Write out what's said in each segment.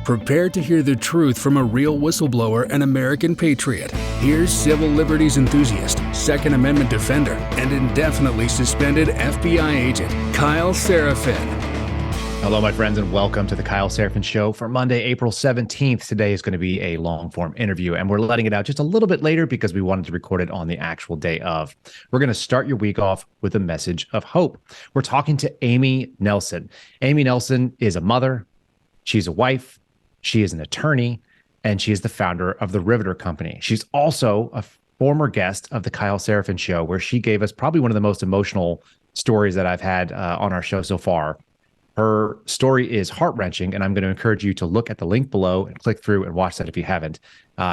Prepare to hear the truth from a real whistleblower and American patriot. Here's civil liberties enthusiast, Second Amendment defender, and indefinitely suspended FBI agent, Kyle Seraphin. Hello, my friends, and welcome to the Kyle Seraphin Show for Monday, April 17th. Today is going to be a long-form interview, and we're letting it out just a little bit later because we wanted to record it on the actual day of. We're going to start your week off with a message of hope. We're talking to Amy Nelson. Amy Nelson is a mother. She's a wife. She is an attorney, and she is the founder of the Riveter Company. She's also a former guest of the Kyle Seraphin Show, where she gave us probably one of the most emotional stories that I've had on our show so far. Her story is heart-wrenching, and I'm going to encourage you to look at the link below and click through and watch that if you haven't.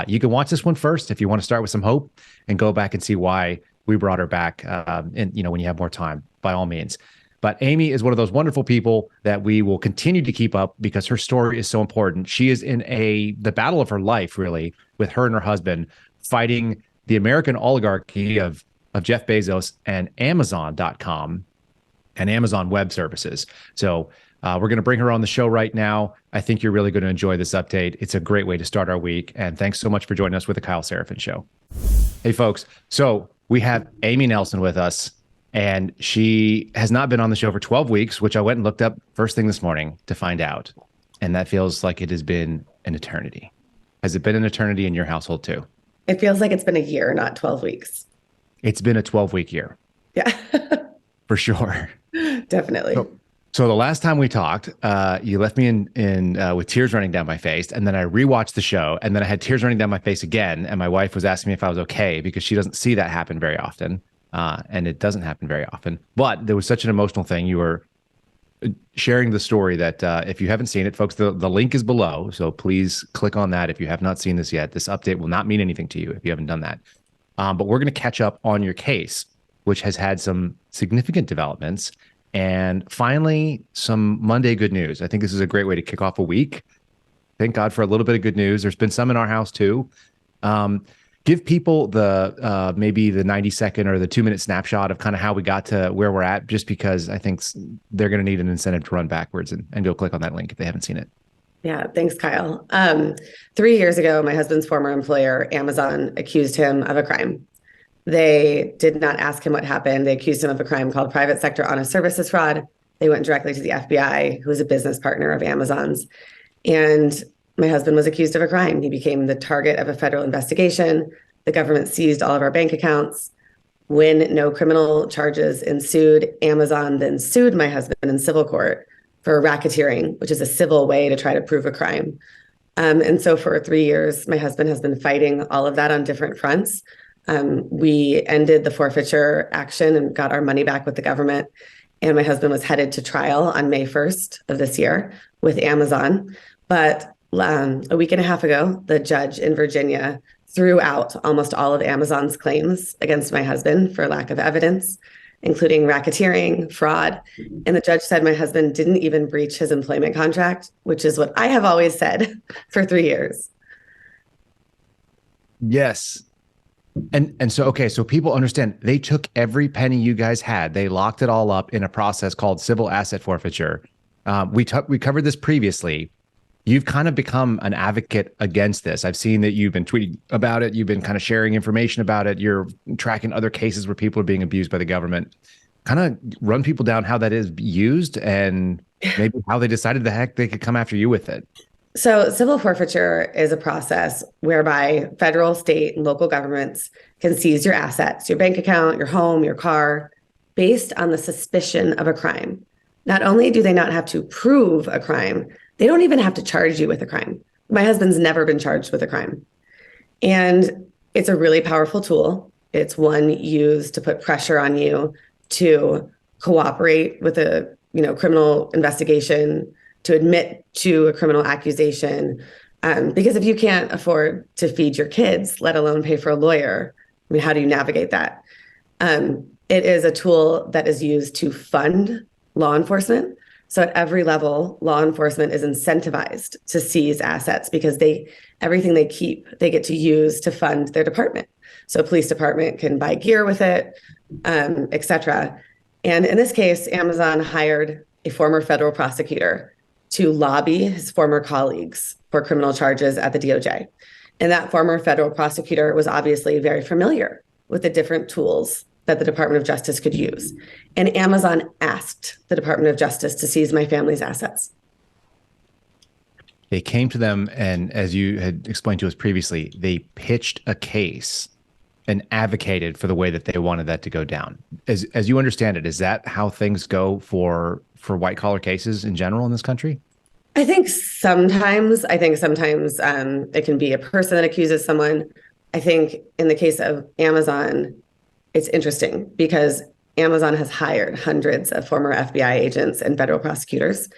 You can watch this one first if you want to start with some hope and go back and see why we brought her back, when you have more time, by all means. But Amy is one of those wonderful people that we will continue to keep up because her story is so important. She is in the battle of her life, really, with her and her husband fighting the American oligarchy of Jeff Bezos and Amazon.com and Amazon Web Services. So we're going to bring her on the show right now. I think you're really going to enjoy this update. It's a great way to start our week. And thanks so much for joining us with the Kyle Seraphin Show. Hey, folks. So we have Amy Nelson with us. And she has not been on the show for 12 weeks, which I went and looked up first thing this morning to find out. And that feels like it has been an eternity. Has it been an eternity in your household too? It feels like it's been a year, not 12 weeks. It's been a 12-week year. Yeah. For sure. Definitely. So the last time we talked, you left me in with tears running down my face. And then I rewatched the show. And then I had tears running down my face again. And my wife was asking me if I was okay because she doesn't see that happen very often. And it doesn't happen very often. But there was such an emotional thing. You were sharing the story that if you haven't seen it, folks, the link is below. So please click on that if you have not seen this yet. This update will not mean anything to you if you haven't done that. But we're going to catch up on your case, which has had some significant developments and finally some Monday good news. I think this is a great way to kick off a week. Thank God for a little bit of good news. There's been some in our house too. Give people the maybe the 90-second or the 2-minute snapshot of kind of how we got to where we're at, just because I think they're going to need an incentive to run backwards and go click on that link if they haven't seen it. Yeah, thanks, Kyle. 3 years ago, my husband's former employer, Amazon, accused him of a crime. They did not ask him what happened. They accused him of a crime called private sector honest services fraud. They went directly to the FBI, who is a business partner of Amazon's. And my husband was accused of a crime. He became the target of a federal investigation. The government seized all of our bank accounts. When no criminal charges ensued, Amazon then sued my husband in civil court for racketeering, which is a civil way to try to prove a crime. And so for 3 years, my husband has been fighting all of that on different fronts. We ended the forfeiture action and got our money back with the government. And my husband was headed to trial on May 1st of this year with Amazon. But a week and a half ago, the judge in Virginia threw out almost all of Amazon's claims against my husband for lack of evidence, including racketeering, fraud. And the judge said my husband didn't even breach his employment contract, which is what I have always said for 3 years. Yes. And so, okay, so people understand they took every penny you guys had. They locked it all up in a process called civil asset forfeiture. We covered this previously. You've kind of become an advocate against this. I've seen that you've been tweeting about it. You've been kind of sharing information about it. You're tracking other cases where people are being abused by the government. Kind of run people down how that is used and maybe how they decided the heck they could come after you with it. So civil forfeiture is a process whereby federal, state, and local governments can seize your assets, your bank account, your home, your car, based on the suspicion of a crime. Not only do they not have to prove a crime, they don't even have to charge you with a crime. My husband's never been charged with a crime. And it's a really powerful tool. It's one used to put pressure on you to cooperate with a criminal investigation, to admit to a criminal accusation. Because if you can't afford to feed your kids, let alone pay for a lawyer, I mean, how do you navigate that? It is a tool that is used to fund law enforcement. So at every level, law enforcement is incentivized to seize assets because everything they keep, they get to use to fund their department. So a police department can buy gear with it, et cetera. And in this case, Amazon hired a former federal prosecutor to lobby his former colleagues for criminal charges at the DOJ. And that former federal prosecutor was obviously very familiar with the different tools that the Department of Justice could use. And Amazon asked the Department of Justice to seize my family's assets. They came to them, and as you had explained to us previously, they pitched a case and advocated for the way that they wanted that to go down. As you understand it, is that how things go for white collar cases in general in this country? I think sometimes it can be a person that accuses someone. I think in the case of Amazon, it's interesting because Amazon has hired hundreds of former FBI agents and federal prosecutors.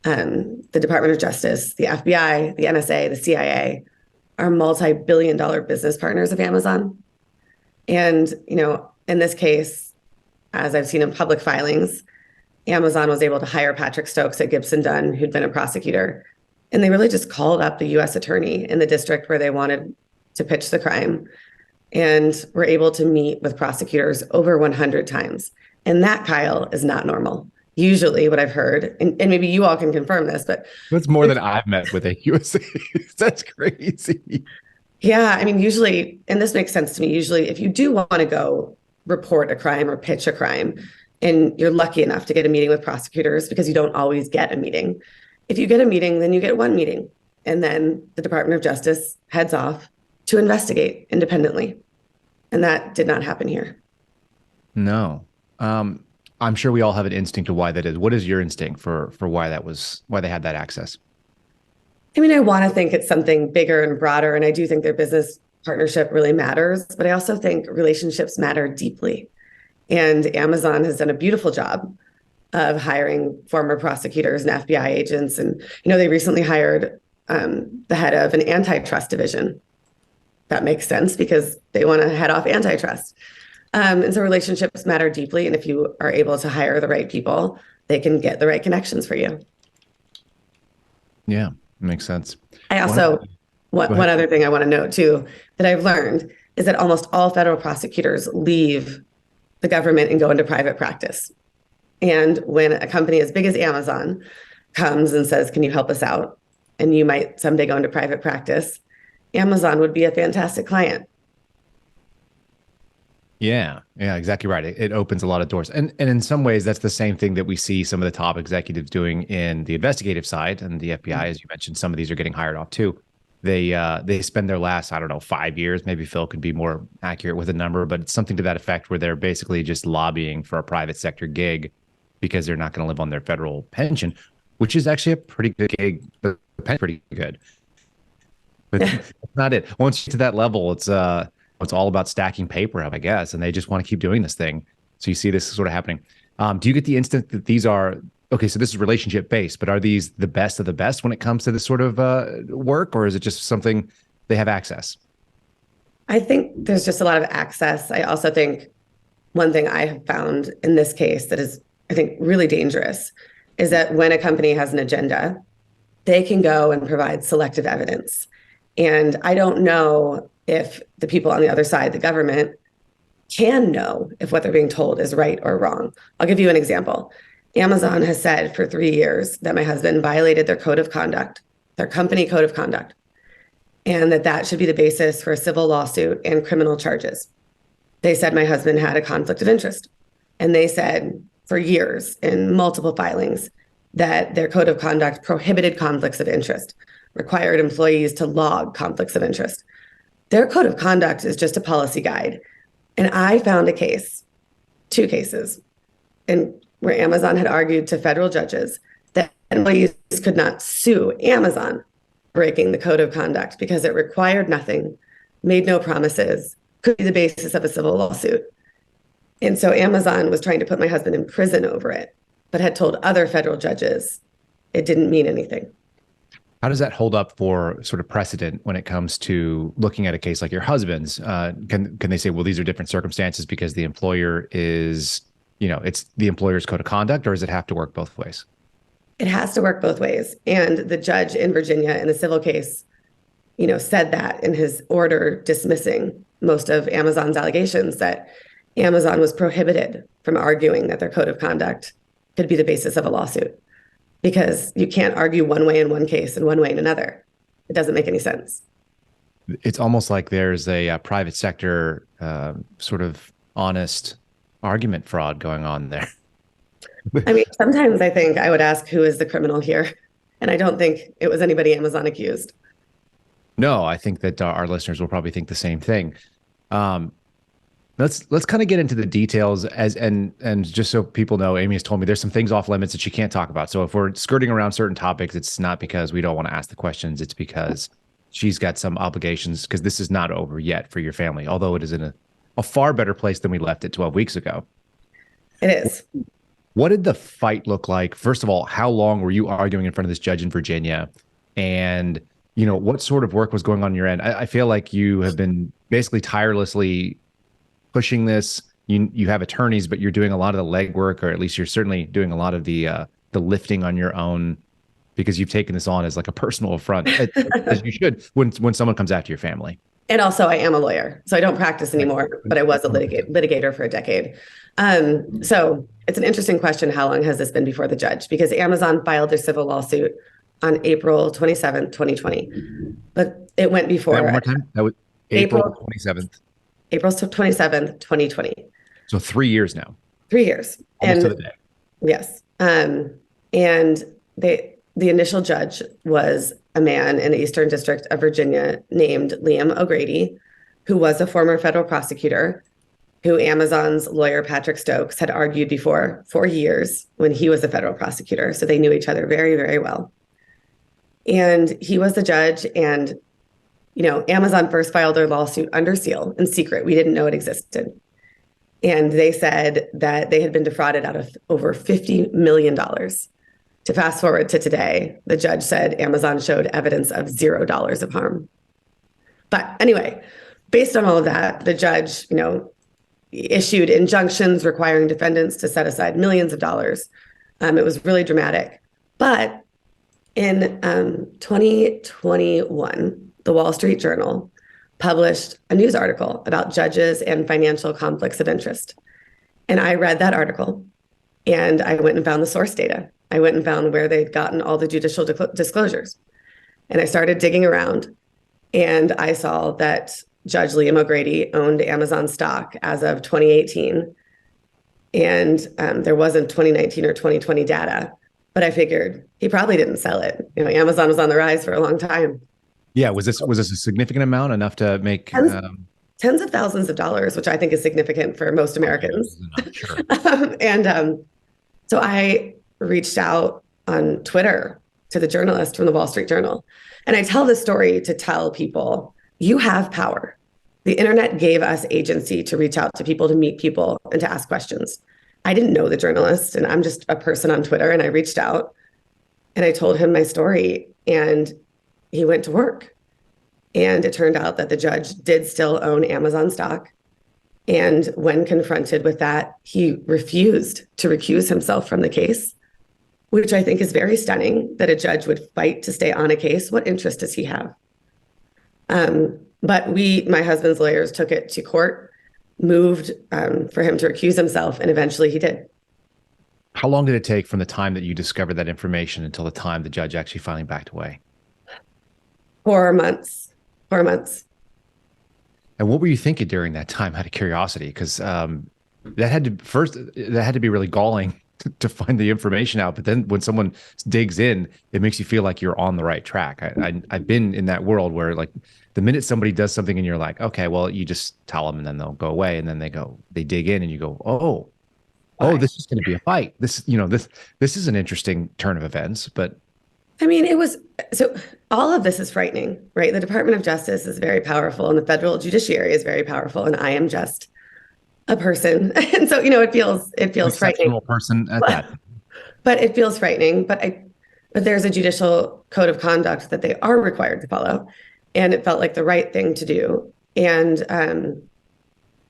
The Department of Justice, the FBI, the NSA, the CIA are multi-billion-dollar business partners of Amazon. And, in this case, as I've seen in public filings, Amazon was able to hire Patrick Stokes at Gibson Dunn, who'd been a prosecutor. And they really just called up the U.S. attorney in the district where they wanted to pitch the crime and were able to meet with prosecutors over 100 times. And that, Kyle, is not normal. Usually what I've heard, and maybe you all can confirm this, but that's more than I've met with a USA. That's crazy. Yeah, I mean, usually, and this makes sense to me, usually if you do want to go report a crime or pitch a crime, and you're lucky enough to get a meeting with prosecutors because you don't always get a meeting. If you get a meeting, then you get one meeting. And then the Department of Justice heads off to investigate independently. And that did not happen here. No. I'm sure we all have an instinct of why that is. What is your instinct for why they had that access? I mean, I want to think it's something bigger and broader, and I do think their business partnership really matters, but I also think relationships matter deeply. And Amazon has done a beautiful job of hiring former prosecutors and FBI agents. And, they recently hired the head of an antitrust division. That makes sense because they want to head off antitrust. And so relationships matter deeply. And if you are able to hire the right people, they can get the right connections for you. Yeah, makes sense. I also, one other thing I want to note too, that I've learned is that almost all federal prosecutors leave the government and go into private practice. And when a company as big as Amazon comes and says, can you help us out? And you might someday go into private practice, Amazon would be a fantastic client. Yeah, exactly right. It opens a lot of doors. And in some ways, that's the same thing that we see some of the top executives doing in the investigative side and the FBI, as you mentioned, some of these are getting hired off too. They spend their last, 5 years, maybe Phil could be more accurate with a number, but it's something to that effect where they're basically just lobbying for a private sector gig because they're not going to live on their federal pension, which is actually a pretty good gig, but pretty good. But that's not it. Once you get to that level, it's all about stacking paper up, I guess, and they just want to keep doing this thing. So you see this sort of happening. Do you get the instinct that these are, okay, so this is relationship based, but are these the best of the best when it comes to this sort of work, or is it just something they have access? I think there's just a lot of access. I also think one thing I have found in this case that is, I think, really dangerous is that when a company has an agenda, they can go and provide selective evidence. And I don't know if the people on the other side, the government, can know if what they're being told is right or wrong. I'll give you an example. Amazon has said for 3 years that my husband violated their code of conduct, their company code of conduct, and that should be the basis for a civil lawsuit and criminal charges. They said my husband had a conflict of interest. And they said for years in multiple filings that their code of conduct prohibited conflicts of interest, required employees to log conflicts of interest. Their code of conduct is just a policy guide. And I found two cases, and where Amazon had argued to federal judges that employees could not sue Amazon breaking the code of conduct because it required nothing, made no promises, could be the basis of a civil lawsuit. And so Amazon was trying to put my husband in prison over it, but had told other federal judges it didn't mean anything. How does that hold up for sort of precedent when it comes to looking at a case like your husband's? Can they say, well, these are different circumstances because the employer is, it's the employer's code of conduct, or does it have to work both ways? It has to work both ways. And the judge in Virginia in the civil case, said that in his order dismissing most of Amazon's allegations that Amazon was prohibited from arguing that their code of conduct could be the basis of a lawsuit. because you can't argue one way in one case and one way in another. It doesn't make any sense. It's almost like there's a private sector sort of honest argument fraud going on there. I mean, sometimes I think I would ask, who is the criminal here? And I don't think it was anybody Amazon accused. No, I think that our listeners will probably think the same thing. Let's kind of get into the details and just so people know, Amy has told me there's some things off limits that she can't talk about. So if we're skirting around certain topics, it's not because we don't want to ask the questions. It's because she's got some obligations, because this is not over yet for your family, although it is in a far better place than we left it 12 weeks ago. It is. What did the fight look like? First of all, how long were you arguing in front of this judge in Virginia? And, what sort of work was going on your end? I feel like you have been basically tirelessly pushing this. You have attorneys, but you're doing a lot of the legwork, or at least you're certainly doing a lot of the lifting on your own, because you've taken this on as like a personal affront, as you should when someone comes after your family. And also, I am a lawyer, so I don't practice anymore, but I was a litigator for a decade. So it's an interesting question. How long has this been before the judge? Because Amazon filed their civil lawsuit on April 27th, 2020, but it went before. One more time. That was April 27th. April 27th, 2020. So 3 years now. 3 years. Almost to the day. Yes. And the initial judge was a man in the Eastern District of Virginia named Liam O'Grady, who was a former federal prosecutor, who Amazon's lawyer, Patrick Stokes, had argued before for years when he was a federal prosecutor. So they knew each other very, very well. And he was the judge. And, Amazon first filed their lawsuit under seal in secret. We didn't know it existed. And they said that they had been defrauded out of over $50 million. To fast forward to today, the judge said Amazon showed evidence of $0 of harm. But anyway, based on all of that, the judge, issued injunctions requiring defendants to set aside millions of dollars. It was really dramatic. But in 2021, the Wall Street Journal published a news article about judges and financial conflicts of interest. And I read that article, and I went and found the source data. I went and found where they'd gotten all the judicial disclosures. And I started digging around, and I saw that Judge Liam O'Grady owned Amazon stock as of 2018. And there wasn't 2019 or 2020 data, but I figured he probably didn't sell it. Amazon was on the rise for a long time. Yeah. Was this a significant amount, enough to make tens of thousands of dollars, which I think is significant for most Americans. Sure. So I reached out on Twitter to the journalist from the Wall Street Journal. And I tell this story to tell people, you have power. The internet gave us agency to reach out to people, to meet people, and to ask questions. I didn't know the journalist, and I'm just a person on Twitter. And I reached out and I told him my story, and he went to work. And it turned out that the judge did still own Amazon stock. And when confronted with that, he refused to recuse himself from the case, which I think is very stunning, that a judge would fight to stay on a case. What interest does he have? But my husband's lawyers took it to court, moved for him to recuse himself, and eventually he did. How long did it take from the time that you discovered that information until the time the judge actually finally backed away? 4 months. 4 months. And what were you thinking during that time, out of curiosity? Because that had to be really galling to find the information out. But then when someone digs in, it makes you feel like you're on the right track. I've been in that world where, like, the minute somebody does something and you're like, okay, well, you just tell them and then they'll go away. And then they dig in and you go, oh, this is going to be a fight. This is an interesting turn of events. But I mean, so all of this is frightening, right? The Department of Justice is very powerful and the federal judiciary is very powerful. And I am just a person. And so, it feels frightening. Person at that. But it feels frightening. But there's a judicial code of conduct that they are required to follow. And it felt like the right thing to do. And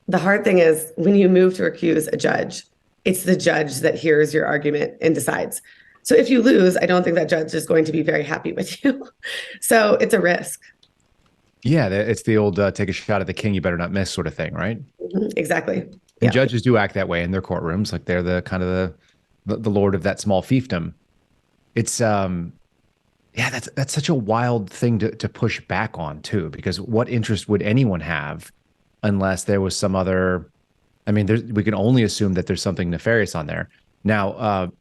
the hard thing is, when you move to recuse a judge, it's the judge that hears your argument and decides. So if you lose, I don't think that judge is going to be very happy with you. So it's a risk. Yeah, it's the old take a shot at the king, you better not miss sort of thing, right? Mm-hmm, exactly. And judges do act that way in their courtrooms, like they're the kind of the lord of that small fiefdom. It's yeah, that's such a wild thing to push back on too, because what interest would anyone have unless there was some other, I mean, we can only assume that there's something nefarious on there. Now,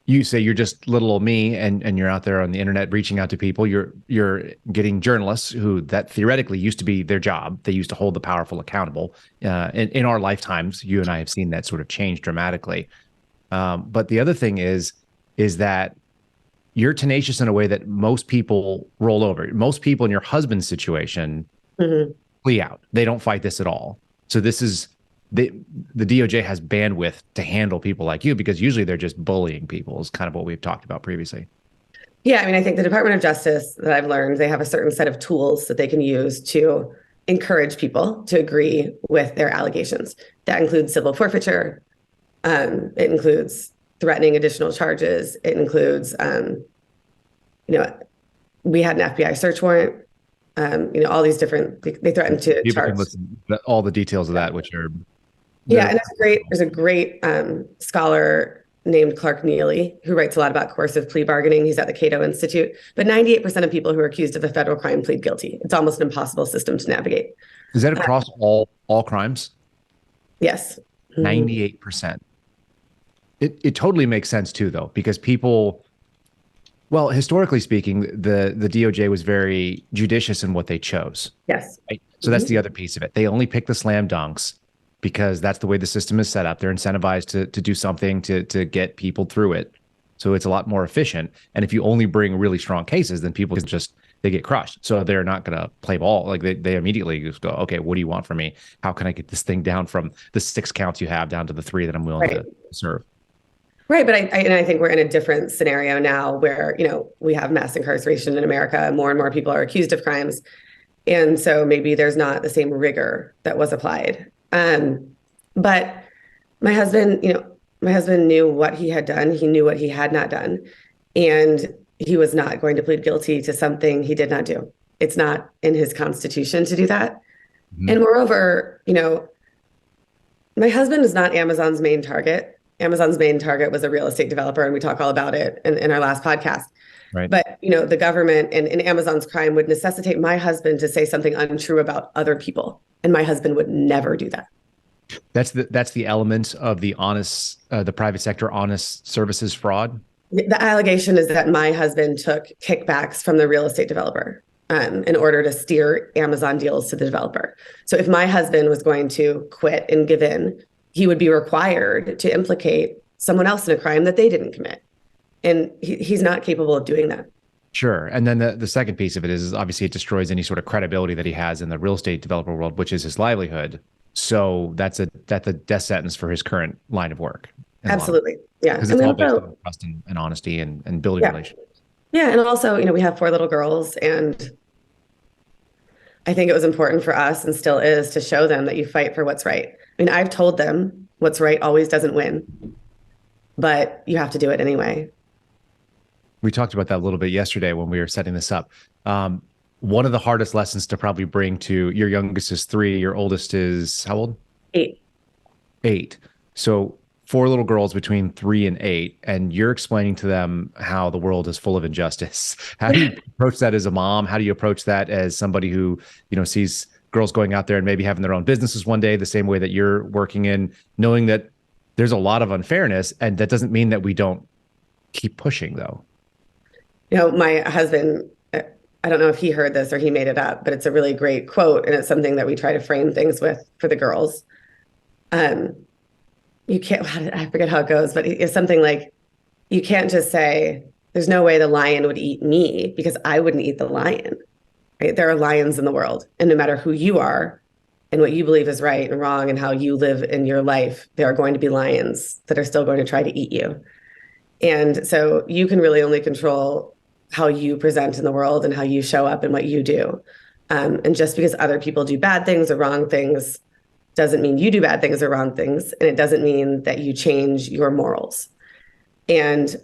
you say you're just little old me, and you're out there on the internet reaching out to people. You're getting journalists who that theoretically used to be their job. They used to hold the powerful accountable. In our lifetimes, you and I have seen that sort of change dramatically. But the other thing is that you're tenacious in a way that most people roll over. Most people in your husband's situation plea out. They don't fight this at all. So this is the DOJ has bandwidth to handle people like you, because usually they're just bullying people, is kind of what we've talked about previously. Yeah, I mean, I think the Department of Justice, that I've learned, they have a certain set of tools that they can use to encourage people to agree with their allegations. That includes civil forfeiture. It includes threatening additional charges. It includes, we had an FBI search warrant. All these different, they threatened to People charge. can listen to all the details of that, which are and that's great. There's a great scholar named Clark Neely who writes a lot about coercive plea bargaining. He's at the Cato Institute. But 98% of people who are accused of a federal crime plead guilty. It's almost an impossible system to navigate. Is that across all crimes? Yes. 98%. It totally makes sense too, though, because people, well, historically speaking, the DOJ was very judicious in what they chose. Yes. Right? So that's the other piece of it. They only pick the slam dunks because that's the way the system is set up. They're incentivized to do something to get people through it. So it's a lot more efficient. And if you only bring really strong cases, then people they get crushed. So they're not going to play ball. Like they immediately just go, okay, what do you want from me? How can I get this thing down from the 6 counts you have down to the 3 that I'm willing to serve? Right. But I think we're in a different scenario now where, we have mass incarceration in America. More and more people are accused of crimes. And so maybe there's not the same rigor that was applied. But my husband knew what he had done. He knew what he had not done. And he was not going to plead guilty to something he did not do. It's not in his constitution to do that. And moreover, my husband is not Amazon's main target. Amazon's main target was a real estate developer, and we talk all about it in our last podcast. Right. But, the government and Amazon's crime would necessitate my husband to say something untrue about other people. And my husband would never do that. That's the element of the private sector honest services fraud. The allegation is that my husband took kickbacks from the real estate developer in order to steer Amazon deals to the developer. So if my husband was going to quit and give in, he would be required to implicate someone else in a crime that they didn't commit. And he's not capable of doing that. Sure. And then the second piece of it is obviously it destroys any sort of credibility that he has in the real estate developer world, which is his livelihood. So that's a death sentence for his current line of work. Absolutely. Yeah. Because it's all based on trust and honesty and building relationships. Yeah. And also, we have 4 little girls, and I think it was important for us, and still is, to show them that you fight for what's right. I mean, I've told them what's right always doesn't win, but you have to do it anyway. We talked about that a little bit yesterday when we were setting this up. One of the hardest lessons to probably bring to your youngest is 3, your oldest is how old? 8. So 4 little girls between 3 and 8, and you're explaining to them how the world is full of injustice. How do you approach that as a mom? How do you approach that as somebody who, sees girls going out there and maybe having their own businesses one day, the same way that you're working in, knowing that there's a lot of unfairness, and that doesn't mean that we don't keep pushing, though? My husband, I don't know if he heard this or he made it up, but it's a really great quote, and it's something that we try to frame things with for the girls. You can't, I forget how it goes, but it's something like, you can't just say, there's no way the lion would eat me, because I wouldn't eat the lion. Right? There are lions in the world, and no matter who you are and what you believe is right and wrong and how you live in your life, there are going to be lions that are still going to try to eat you. And so you can really only control how you present in the world and how you show up and what you do. And just because other people do bad things or wrong things doesn't mean you do bad things or wrong things. And it doesn't mean that you change your morals. And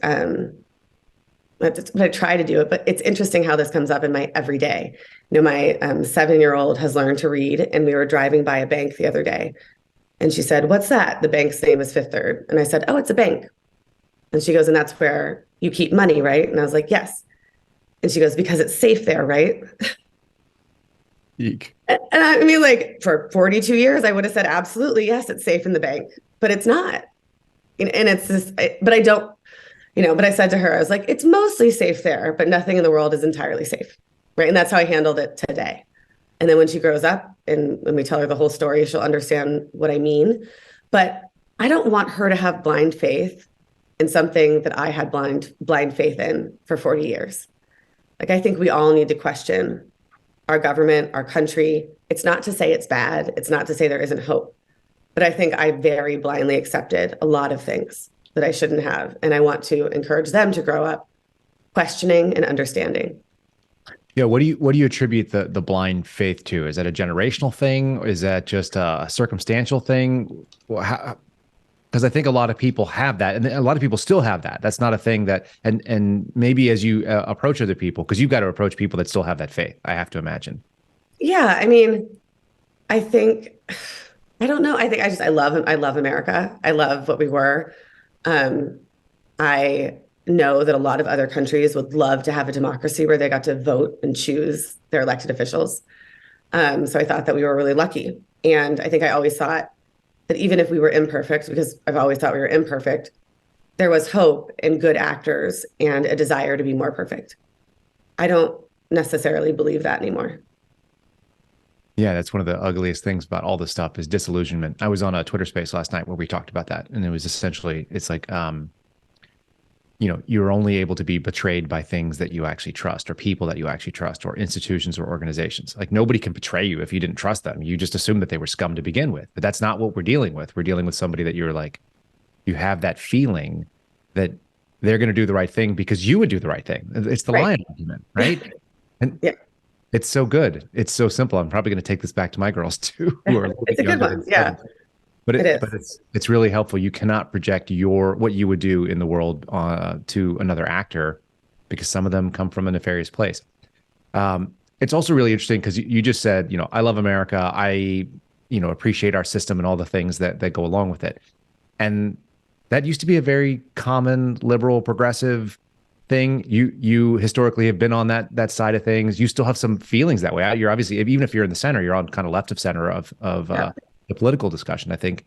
but I try to do it, but it's interesting how this comes up in my everyday. My 7-year-old has learned to read, and we were driving by a bank the other day, and she said, "What's that?" The bank's name is Fifth Third. And I said, "Oh, it's a bank." And she goes, "And that's where you keep money, right? And I was like, yes. And she goes, because it's safe there, right? Eek. And I mean, like for 42 years, I would have said, absolutely, yes, it's safe in the bank, but it's not. And it's this, but I don't, but I said to her, I was like, it's mostly safe there, but nothing in the world is entirely safe. Right. And that's how I handled it today. And then when she grows up and when we tell her the whole story, she'll understand what I mean. But I don't want her to have blind faith in something that I had blind faith in for 40 years. Like, I think we all need to question our government, our country. It's not to say it's bad. It's not to say there isn't hope. But I think I very blindly accepted a lot of things that I shouldn't have. And I want to encourage them to grow up questioning and understanding. Yeah, what do you attribute the blind faith to? Is that a generational thing? Or is that just a circumstantial thing? Because I think a lot of people have that, and a lot of people still have that. That's not a thing that, and maybe as you approach other people, because you've got to approach people that still have that faith, I have to imagine. Yeah, I mean, I think, I don't know. I think I love America. I love what we were. I know that a lot of other countries would love to have a democracy where they got to vote and choose their elected officials. So I thought that we were really lucky. And I think I always thought that even if we were imperfect, because I've always thought we were imperfect, there was hope in good actors and a desire to be more perfect. I don't necessarily believe that anymore. Yeah, that's one of the ugliest things about all this stuff is disillusionment. I was on a Twitter space last night where we talked about that. And it was essentially, it's like, you're only able to be betrayed by things that you actually trust or people that you actually trust or institutions or organizations. Like nobody can betray you if you didn't trust them. You just assume that they were scum to begin with, but that's not what we're dealing with. We're dealing with somebody that you're like, you have that feeling that they're going to do the right thing because you would do the right thing. It's the lion argument, right? And yeah. It's so good. It's so simple. I'm probably going to take this back to my girls too, who are it's a good one. Yeah. But it's really helpful. You cannot project what you would do in the world to another actor because some of them come from a nefarious place. It's also really interesting because you just said, I love America. I, appreciate our system and all the things that go along with it. And that used to be a very common liberal progressive thing. You historically have been on that side of things. You still have some feelings that way. You're obviously, even if you're in the center, you're on kind of left of center of the political discussion. I think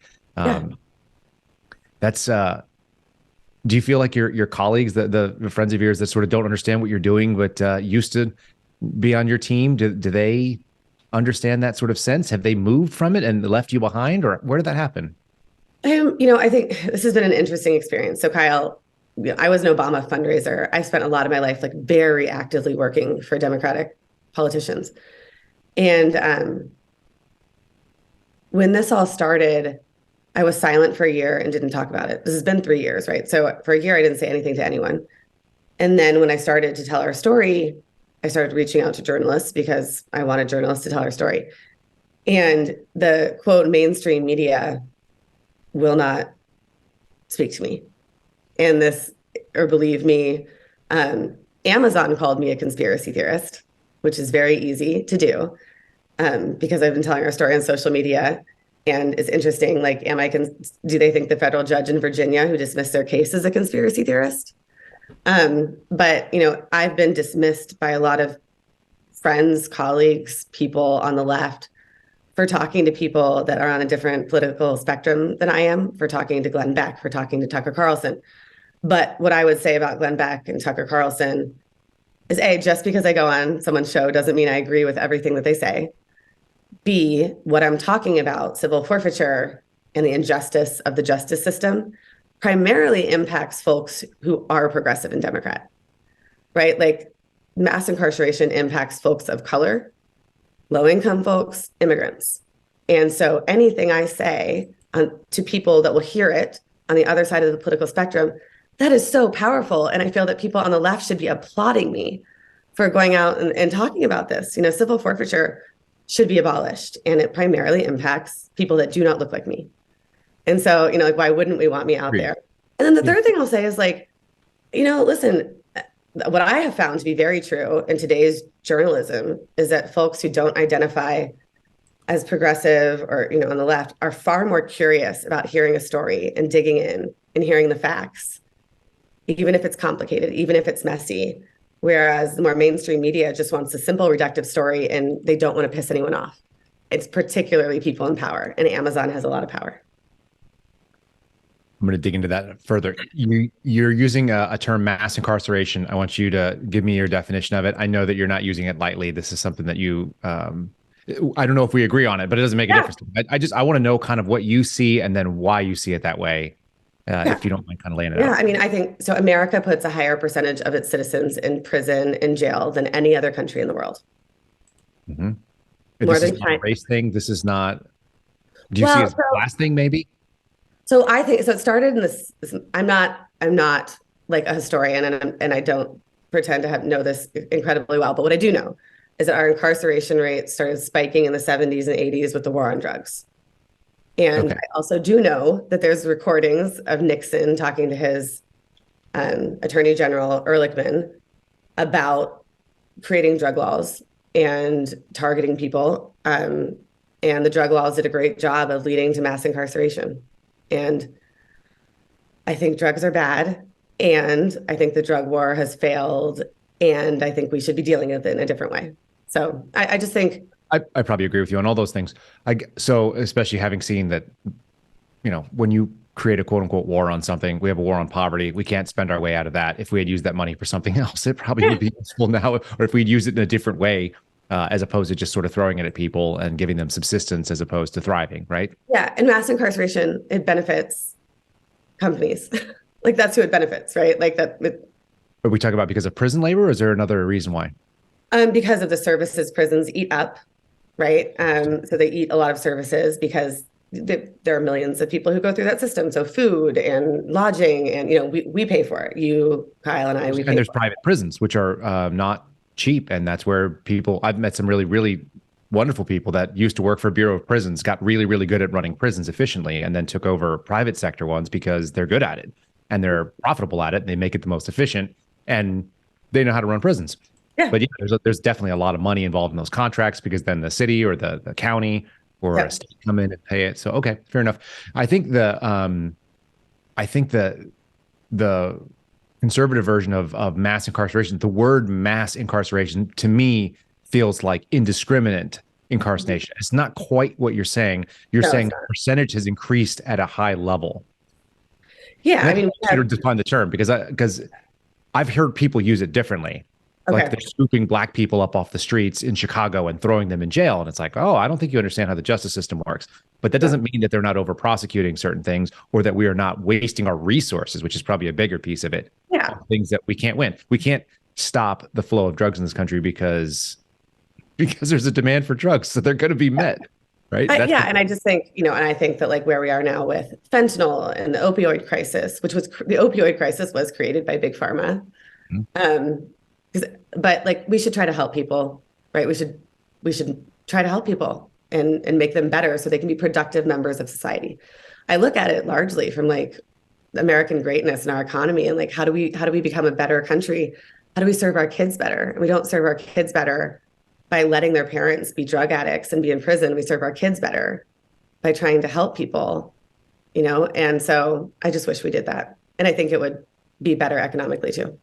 that's. Do you feel like your colleagues, the friends of yours that sort of don't understand what you're doing, but used to be on your team, do they understand that sort of sense? Have they moved from it and left you behind, or where did that happen? I think this has been an interesting experience. So Kyle, I was an Obama fundraiser. I spent a lot of my life like very actively working for Democratic politicians. And when this all started, I was silent for a year and didn't talk about it. This has been 3 years, right? So for a year, I didn't say anything to anyone. And then when I started to tell our story, I started reaching out to journalists because I wanted journalists to tell our story. And the quote, mainstream media will not speak to me. And believe me, Amazon called me a conspiracy theorist, which is very easy to do because I've been telling our story on social media. And it's interesting, like, do they think the federal judge in Virginia who dismissed their case is a conspiracy theorist? But, I've been dismissed by a lot of friends, colleagues, people on the left for talking to people that are on a different political spectrum than I am, for talking to Glenn Beck, for talking to Tucker Carlson. But what I would say about Glenn Beck and Tucker Carlson is A, just because I go on someone's show doesn't mean I agree with everything that they say. B, what I'm talking about, civil forfeiture and the injustice of the justice system, primarily impacts folks who are progressive and Democrat, right? Like mass incarceration impacts folks of color, low-income folks, immigrants. And so anything I say to people that will hear it on the other side of the political spectrum, that is so powerful. And I feel that people on the left should be applauding me for going out and talking about this. Civil forfeiture should be abolished, and it primarily impacts people that do not look like me. And so, like, why wouldn't we want me out there? And then the third thing I'll say is like, listen, what I have found to be very true in today's journalism is that folks who don't identify as progressive or, on the left are far more curious about hearing a story and digging in and hearing the facts, even if it's complicated, even if it's messy. Whereas the more mainstream media just wants a simple, reductive story, and they don't want to piss anyone off. It's particularly people in power, and Amazon has a lot of power. I'm going to dig into that further. You're using a term, mass incarceration. I want you to give me your definition of it. I know that you're not using it lightly. This is something that you, I don't know if we agree on it, but it doesn't make a difference. I want to know kind of what you see and then why you see it that way, if you don't mind kind of laying it out. Yeah, I mean, I think so. America puts a higher percentage of its citizens in prison and jail than any other country in the world. Mm-hmm. More this than is not a race thing. This is not. Do you see it as a class thing, maybe? So I think so. It started in this. I'm not like a historian, and I don't pretend to know this incredibly well. But what I do know is that our incarceration rate started spiking in the 70s and 80s with the war on drugs. And I also do know that there's recordings of Nixon talking to his Attorney General Ehrlichman about creating drug laws and targeting people. And the drug laws did a great job of leading to mass incarceration. And I think drugs are bad. And I think the drug war has failed. And I think we should be dealing with it in a different way. So I just think I probably agree with you on all those things. So especially having seen that, when you create a quote unquote war on something, we have a war on poverty. We can't spend our way out of that. If we had used that money for something else, it probably would be useful now. Or if we'd use it in a different way, as opposed to just sort of throwing it at people and giving them subsistence as opposed to thriving, right? Yeah. And mass incarceration, it benefits companies. Like that's who it benefits, right? Like that. Are we talking about because of prison labor, or is there another reason why? Because of the services prisons eat up, right? So they eat a lot of services because there are millions of people who go through that system. So food and lodging, and we pay for it. You, Kyle, and I. We pay. And there's private prisons, which are not cheap, and that's where I've met some really, really wonderful people that used to work for Bureau of Prisons, got really, really good at running prisons efficiently, and then took over private sector ones because they're good at it and they're profitable at it. And they make it the most efficient, and they know how to run prisons. Yeah. But there's definitely a lot of money involved in those contracts because then the city or the county or a state come in and pay it. So, okay, fair enough. I think the conservative version of mass incarceration, the word mass incarceration to me feels like indiscriminate incarceration. It's not quite what you're saying. You're saying the percentage has increased at a high level. Yeah, I mean, to define the term because I've heard people use it differently. Okay. Like they're scooping black people up off the streets in Chicago and throwing them in jail. And it's like, oh, I don't think you understand how the justice system works. But that doesn't mean that they're not over prosecuting certain things or that we are not wasting our resources, which is probably a bigger piece of it. Yeah. Things that we can't win. We can't stop the flow of drugs in this country because there's a demand for drugs. So they're going to be met. Right. And I just think, and I think that like where we are now with fentanyl and the opioid crisis, which was the opioid crisis was created by Big Pharma. Mm-hmm. But like we should try to help people, right? We should try to help people and make them better so they can be productive members of society. I look at it largely from like American greatness and our economy and like how do we become a better country? How do we serve our kids better? And we don't serve our kids better by letting their parents be drug addicts and be in prison. We serve our kids better by trying to help people, and so I just wish we did that. And I think it would be better economically too.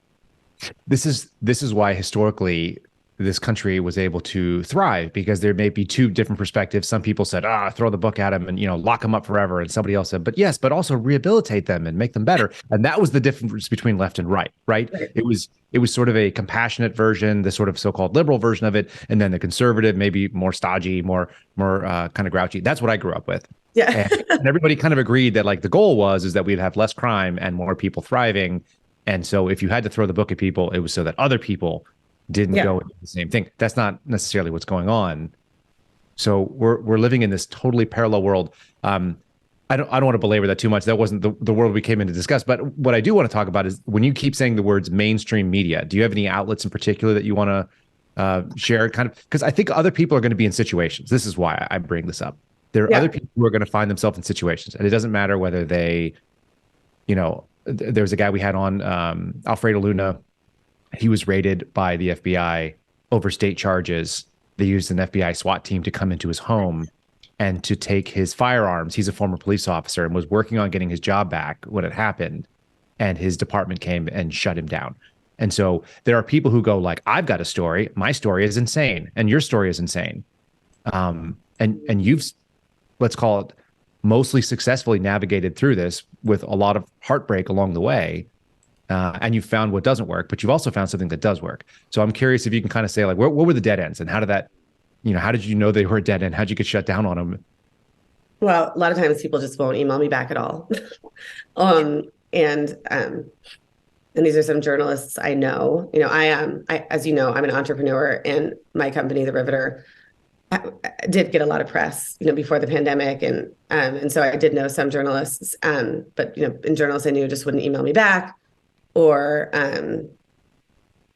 This is why historically this country was able to thrive, because there may be two different perspectives. Some people said, throw the book at them and, lock them up forever. And somebody else said, but also rehabilitate them and make them better. And that was the difference between left and right. It was sort of a compassionate version, the sort of so-called liberal version of it. And then the conservative, maybe more stodgy, more kind of grouchy. That's what I grew up with. Yeah. and everybody kind of agreed that like the goal is that we'd have less crime and more people thriving. And so if you had to throw the book at people, it was so that other people didn't go into the same thing. That's not necessarily what's going on. So we're living in this totally parallel world. I don't want to belabor that too much. That wasn't the world we came in to discuss. But what I do want to talk about is when you keep saying the words mainstream media, do you have any outlets in particular that you want to share? Kind of because I think other people are going to be in situations. This is why I bring this up. There are other people who are going to find themselves in situations, and it doesn't matter whether they, there was a guy we had on, Alfredo Luna. He was raided by the FBI over state charges. They used an FBI SWAT team to come into his home and to take his firearms. He's a former police officer and was working on getting his job back when it happened. and his department came and shut him down. And so there are people who go like, I've got a story. My story is insane, and your story is insane. And you've, let's call it, mostly successfully navigated through this with a lot of heartbreak along the way. And you found what doesn't work, but you've also found something that does work. So I'm curious if you can kind of say like, what were the dead ends, and how did that, how did you know they were a dead end? How'd you get shut down on them? Well, a lot of times people just won't email me back at all. And these are some journalists I know. As you know, I'm an entrepreneur, and my company, The Riveter, did get a lot of press, before the pandemic, and so I did know some journalists, but in journalists I knew just wouldn't email me back, or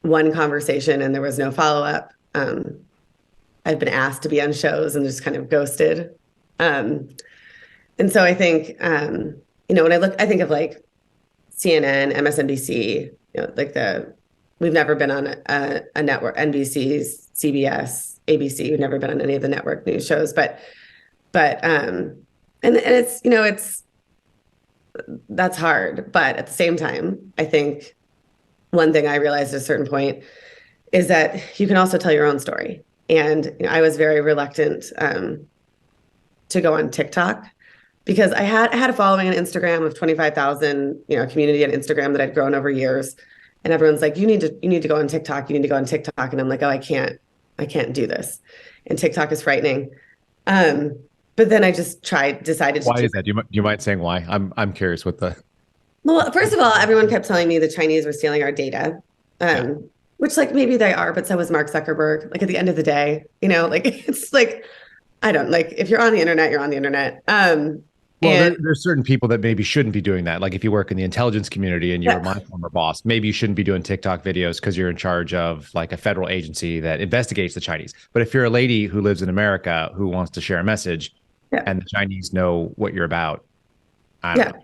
one conversation and there was no follow up. I've been asked to be on shows and just kind of ghosted, and so I think when I think of like CNN, MSNBC, we've never been on a network, NBC, CBS, ABC. We've never been on any of the network news shows, but it's that's hard. But at the same time, I think one thing I realized at a certain point is that you can also tell your own story. And I was very reluctant to go on TikTok, because I had a following on Instagram of 25,000, a community on Instagram that I'd grown over years. And everyone's like, you need to go on TikTok. You need to go on TikTok. And I'm like, oh, I can't do this. And TikTok is frightening. But then I just decided to. Why is that? Do you mind saying why? I'm curious what the. Well, first of all, everyone kept telling me the Chinese were stealing our data, which maybe they are, but so was Mark Zuckerberg. At the end of the day, it's like, I don't if you're on the internet, you're on the internet. Well, there's certain people that maybe shouldn't be doing that. Like if you work in the intelligence community and you're my former boss, maybe you shouldn't be doing TikTok videos because you're in charge of like a federal agency that investigates the Chinese. But if you're a lady who lives in America who wants to share a message and the Chinese know what you're about, I don't know.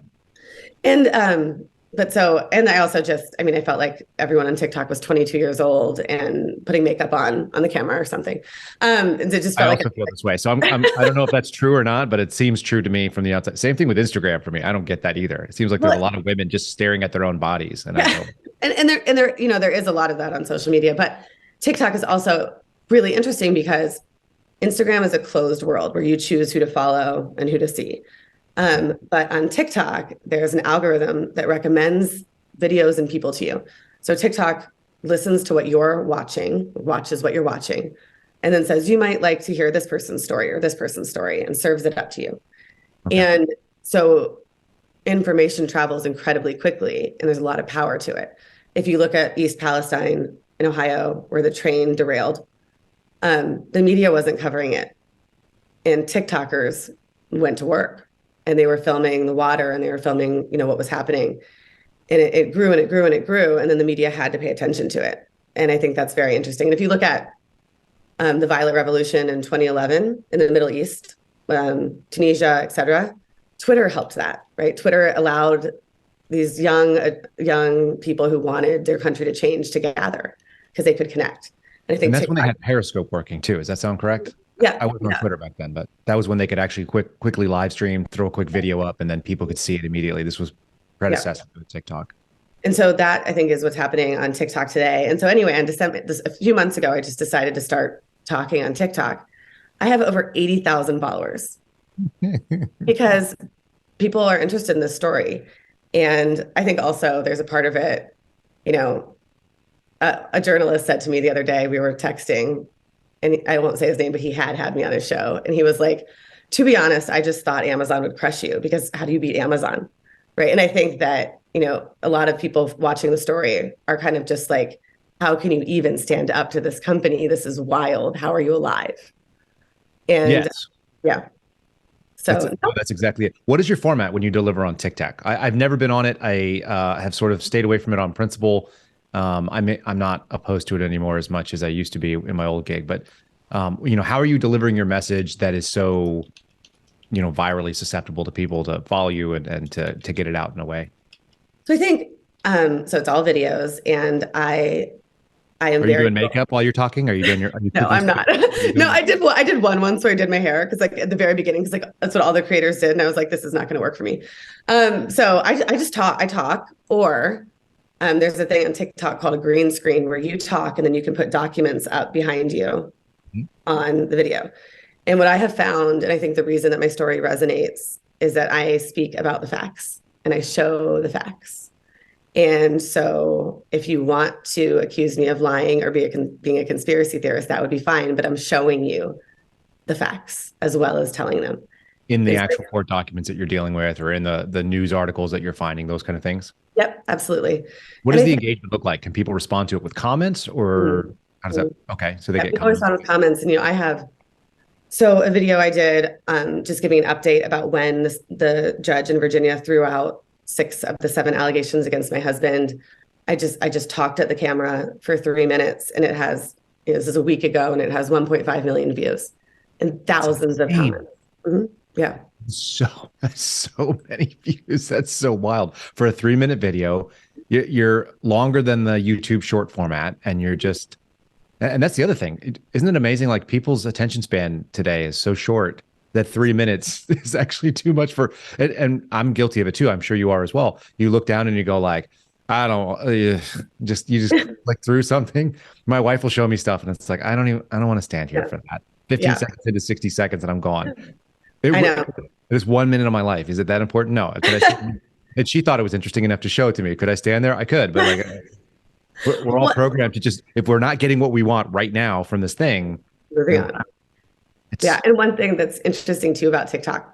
And and I also I felt like everyone on TikTok was 22 years old and putting makeup on the camera or something. It just felt I also feel this way. So I don't know if that's true or not, but it seems true to me from the outside. Same thing with Instagram for me. I don't get that either. It seems like there's a lot of women just staring at their own bodies. And there is a lot of that on social media, but TikTok is also really interesting because Instagram is a closed world where you choose who to follow and who to see. But on TikTok, there's an algorithm that recommends videos and people to you. So TikTok listens to what you're watching, watches what you're watching, and then says, you might like to hear this person's story or this person's story, and serves it up to you. Okay. And so information travels incredibly quickly, and there's a lot of power to it. If you look at East Palestine in Ohio, where the train derailed, the media wasn't covering it. And TikTokers went to work. And they were filming the water, and they were filming, what was happening. And it grew and it grew and it grew. And then the media had to pay attention to it. And I think that's very interesting. And if you look at the violent revolution in 2011 in the Middle East, Tunisia, et cetera, Twitter helped that, right? Twitter allowed these young people who wanted their country to change to gather because they could connect. And I think that's when they had Periscope working too. Does that sound correct? Yeah, I wasn't on Twitter back then, but that was when they could actually quickly live stream, throw a quick video up, and then people could see it immediately. This was predecessor to TikTok. And so that, I think, is what's happening on TikTok today. And so anyway, a few months ago, I just decided to start talking on TikTok. I have over 80,000 followers because people are interested in this story. And I think also there's a part of it, a journalist said to me the other day, we were texting, and I won't say his name, but he had me on his show. And he was like, to be honest, I just thought Amazon would crush you, because how do you beat Amazon? Right. And I think that, a lot of people watching the story are kind of just like, how can you even stand up to this company? This is wild. How are you alive? And yes. Yeah. So that's exactly it. What is your format when you deliver on TikTok? I've never been on it. I have sort of stayed away from it on principle. I'm not opposed to it anymore as much as I used to be in my old gig, but how are you delivering your message that is so, virally susceptible to people to follow you and to get it out in a way? So I think, so it's all videos, and I I am Are you very doing makeup while you're talking? Are you doing are you no, cooking I'm not. No, I did one once where I did my hair because like at the very beginning, because like that's what all the creators did. And I was like, this is not going to work for me. So I just talk, or there's a thing on TikTok called a green screen where you talk and then you can put documents up behind you on the video. And what I have found, and I think the reason that my story resonates is that I speak about the facts and I show the facts. And so if you want to accuse me of lying or being a conspiracy theorist, that would be fine. But I'm showing you the facts as well as telling them. in the actual court documents that you're dealing with, or in the news articles that you're finding, those kind of things? Yep, absolutely. What does the engagement look like? Can people respond to it with comments, or how does that? Okay, so they get people respond with comments, and I have a video I did just giving an update about when the judge in Virginia threw out 6 of the 7 allegations against my husband. I just talked at the camera for 3 minutes, and it has, this is a week ago, and it has 1.5 million views and thousands of comments. Yeah. So many views. That's so wild. For a 3-minute video, you're longer than the YouTube short format, and you're just, and that's the other thing. Isn't it amazing? Like, people's attention span today is so short that 3 minutes is actually too much for, and I'm guilty of it too. I'm sure you are as well. You look down and you go like, I don't, you just click through something. My wife will show me stuff and it's like, I don't want to stand here for that. 15 seconds into 60 seconds and I'm gone. I know. It's 1 minute of my life. Is it that important? No. And she thought it was interesting enough to show it to me. Could I stand there? I could, but like, we're all programmed to just, if we're not getting what we want right now from this thing, moving on. Yeah. And one thing that's interesting too about TikTok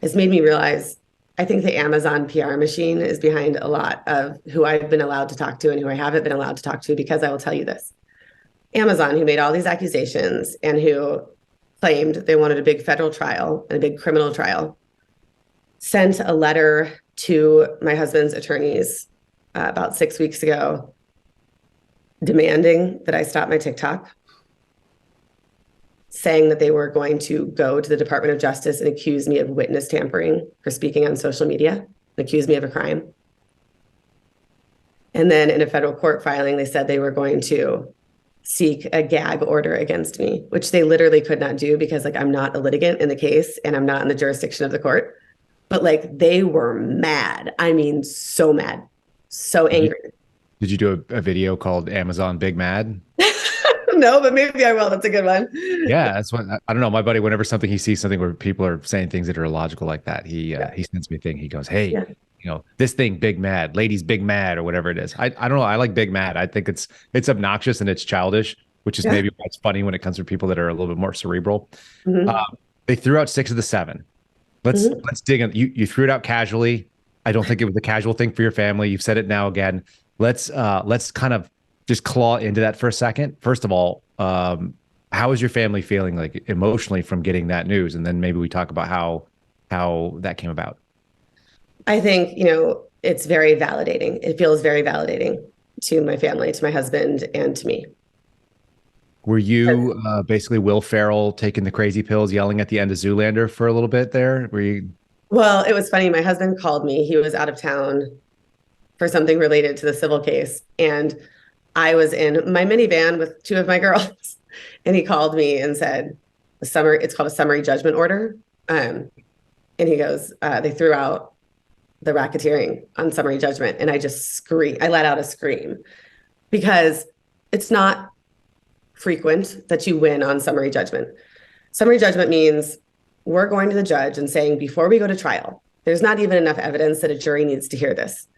has made me realize, I think the Amazon PR machine is behind a lot of who I've been allowed to talk to and who I haven't been allowed to talk to, because I will tell you this. Amazon, who made all these accusations and who claimed they wanted a big federal trial and a big criminal trial, sent a letter to my husband's attorneys about 6 weeks ago demanding that I stop my TikTok, saying that they were going to go to the Department of Justice and accuse me of witness tampering for speaking on social media, and accuse me of a crime. And then in a federal court filing, they said they were going to seek a gag order against me, which they literally could not do because like I'm not a litigant in the case and I'm not in the jurisdiction of the court. But like they were mad. I mean, so mad, so angry. Did you do a video called Amazon Big Mad? No, but maybe I will. That's a good one. Yeah, that's what, I don't know. My buddy, whenever he sees something where people are saying things that are illogical like that, he sends me a thing. He goes, hey, this thing, big mad, ladies, big mad, or whatever it is. I don't know. I like big mad. I think it's obnoxious and it's childish, which is maybe why it's funny when it comes to people that are a little bit more cerebral. They threw out 6 of the 7. Let's dig in. You threw it out casually. I don't think it was a casual thing for your family. You've said it now again. Let's kind of just claw into that for a second. First of all, how is your family feeling, like, emotionally from getting that news? And then maybe we talk about how that came about. I think, it's very validating. It feels very validating to my family, to my husband, and to me. Were you basically Will Ferrell taking the crazy pills, yelling at the end of Zoolander for a little bit there? Were you? Well, it was funny. My husband called me. He was out of town for something related to the civil case. And I was in my minivan with 2 of my girls. And he called me and said, it's called a summary judgment order. And he goes, they threw out the racketeering on summary judgment. And I just screamed. I let out a scream, because it's not frequent that you win on summary judgment. Summary judgment means we're going to the judge and saying, before we go to trial, there's not even enough evidence that a jury needs to hear this.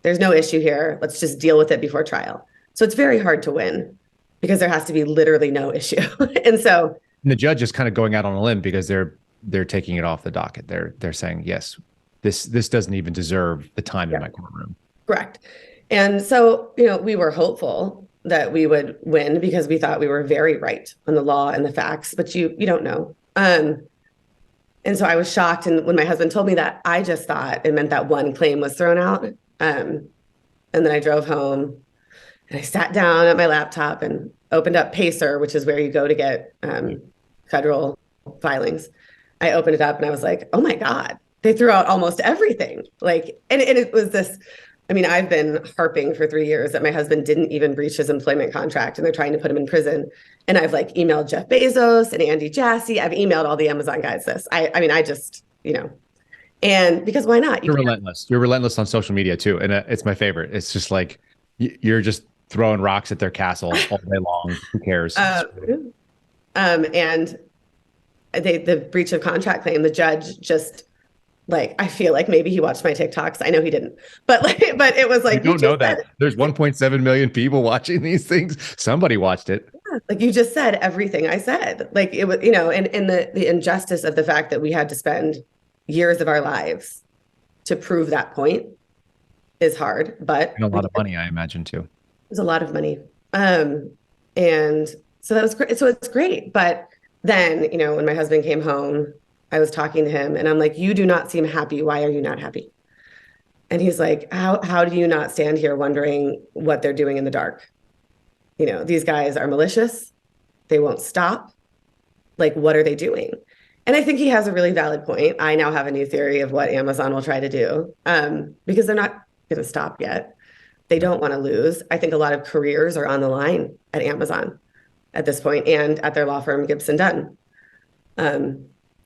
There's no issue here. Let's just deal with it before trial. So it's very hard to win because there has to be literally no issue. And the judge is kind of going out on a limb because they're taking it off the docket. They're saying, yes, this doesn't even deserve the time in my courtroom. Correct. And so, we were hopeful that we would win because we thought we were very right on the law and the facts, but you don't know. And so I was shocked. And when my husband told me that, I just thought it meant that one claim was thrown out. And then I drove home and I sat down at my laptop and opened up Pacer, which is where you go to get federal filings. I opened it up and I was like, oh my God, they threw out almost everything. And it was this I mean, I've been harping for 3 years that my husband didn't even breach his employment contract and they're trying to put him in prison. And I've like emailed Jeff Bezos and Andy Jassy. I've emailed all the Amazon guys this. I mean, I just, and because why not? You're relentless. You're relentless on social media too. And it's my favorite. It's just like, you're just throwing rocks at their castle all day long. Who cares? And the breach of contract claim, the judge just like, I feel like maybe he watched my TikToks. I know he didn't, but it was like, you don't know that there's 1.7 million people watching these things. Somebody watched it. Yeah, like you just said everything I said. Like it was, and the injustice of the fact that we had to spend years of our lives to prove that point is hard, but and a lot of money, I imagine too. It was a lot of money. And so that was great. So it's great. But then, when my husband came home, I was talking to him and I'm like, you do not seem happy. Why are you not happy? And he's like, how do you not stand here wondering what they're doing in the dark? These guys are malicious. They won't stop. Like, what are they doing? And I think he has a really valid point. I now have a new theory of what Amazon will try to do because they're not going to stop yet. They don't want to lose. I think a lot of careers are on the line at Amazon at this point and at their law firm, Gibson Dunn.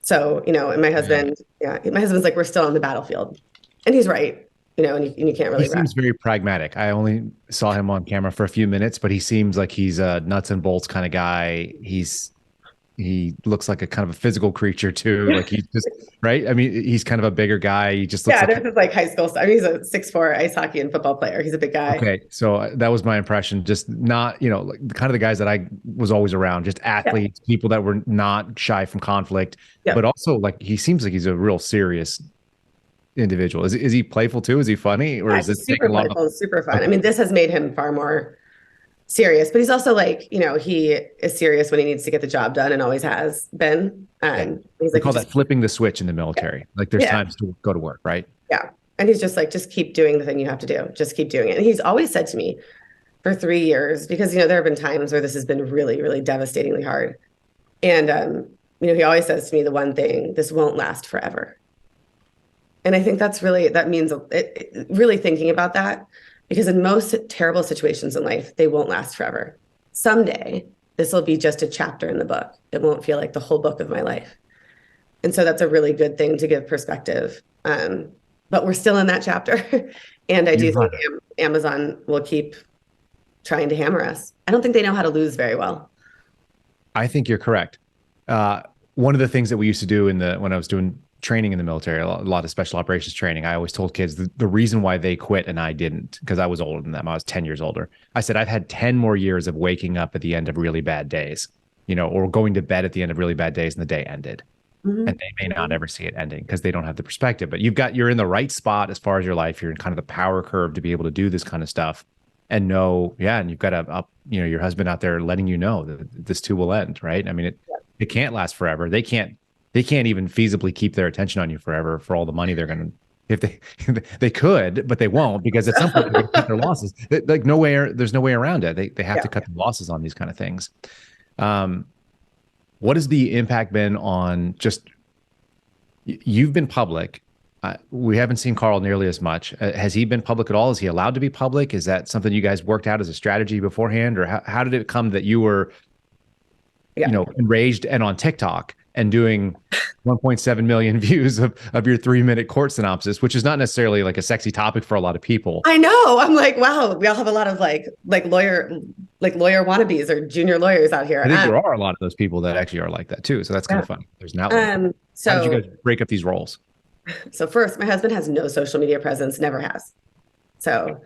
So, and my husband, my husband's like, we're still on the battlefield. And he's right, and you can't really. He seems very pragmatic. I only saw him on camera for a few minutes, but he seems like he's a nuts and bolts kind of guy. He looks like a kind of a physical creature too. Like he's just right. I mean, he's kind of a bigger guy. He just looks this is like high school stuff. I mean, he's a 6'4" ice hockey and football player. He's a big guy. Okay, so that was my impression. Just not, like kind of the guys that I was always around, just athletes, people that were not shy from conflict, but also like he seems like he's a real serious individual. Is he playful too? Is he funny, or is this super playful, super fun? Okay. I mean, this has made him far more serious, but he's also like, he is serious when he needs to get the job done and always has been. He's like, call that flipping the switch in the military. Like there's times to go to work, right? Yeah. And he's just like, just keep doing the thing you have to do. Just keep doing it. And he's always said to me for 3 years, because, there have been times where this has been really, really devastatingly hard. And, he always says to me the one thing, this won't last forever. And I think that means really thinking about that. Because in most terrible situations in life, they won't last forever. Someday, this will be just a chapter in the book. It won't feel like the whole book of my life. And so that's a really good thing to give perspective. But we're still in that chapter. And I do think Amazon will keep trying to hammer us. I don't think they know how to lose very well. I think you're correct. One of the things that we used to do when I was doing training in the military, a lot of special operations training, I always told kids the reason why they quit and I didn't, because I was older than them. I was 10 years older. I said, I've had 10 more years of waking up at the end of really bad days, or going to bed at the end of really bad days and the day ended. Mm-hmm. And they may not ever see it ending because they don't have the perspective, but you're in the right spot as far as your life. You're in kind of the power curve to be able to do this kind of stuff and know, and you've got your husband out there letting you know that this too will end. Right. I mean, it can't last forever. They can't even feasibly keep their attention on you forever for all the money they're going to, if they could, but they won't, because at some point they cut their losses. Like there's no way around it. They have to cut their losses on these kind of things. What has the impact been on you've been public. We haven't seen Carl nearly as much. Has he been public at all? Is he allowed to be public? Is that something you guys worked out as a strategy beforehand, or how did it come that you were, enraged and on TikTok and doing 1.7 million views of your 3-minute court synopsis, which is not necessarily like a sexy topic for a lot of people. I know. I'm like, wow, we all have a lot of like lawyer wannabes or junior lawyers out here. I think there are a lot of those people that actually are like that too. So that's kind of fun. There's an outlet. So how did you guys break up these roles? So first, my husband has no social media presence, never has. So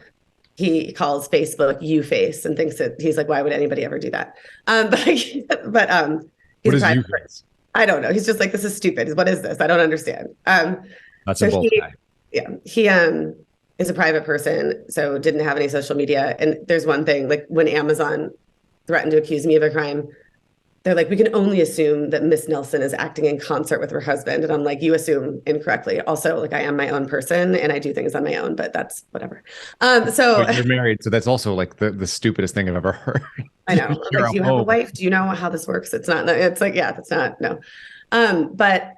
he calls Facebook U-Face and thinks that he's like, why would anybody ever do that? But he's what is U-Face? I don't know. He's just like, this is stupid. What is this? I don't understand. That's a bold guy. Yeah. He is a private person, so didn't have any social media. And there's one thing, like when Amazon threatened to accuse me of a crime, they're like, we can only assume that Miss Nelson is acting in concert with her husband. And I'm like, you assume incorrectly. Also, like, I am my own person and I do things on my own, but that's whatever. So you're married. So that's also like the stupidest thing I've ever heard. I know. Like, do you have a wife? Do you know how this works? It's not, it's like, yeah, that's not, no. But,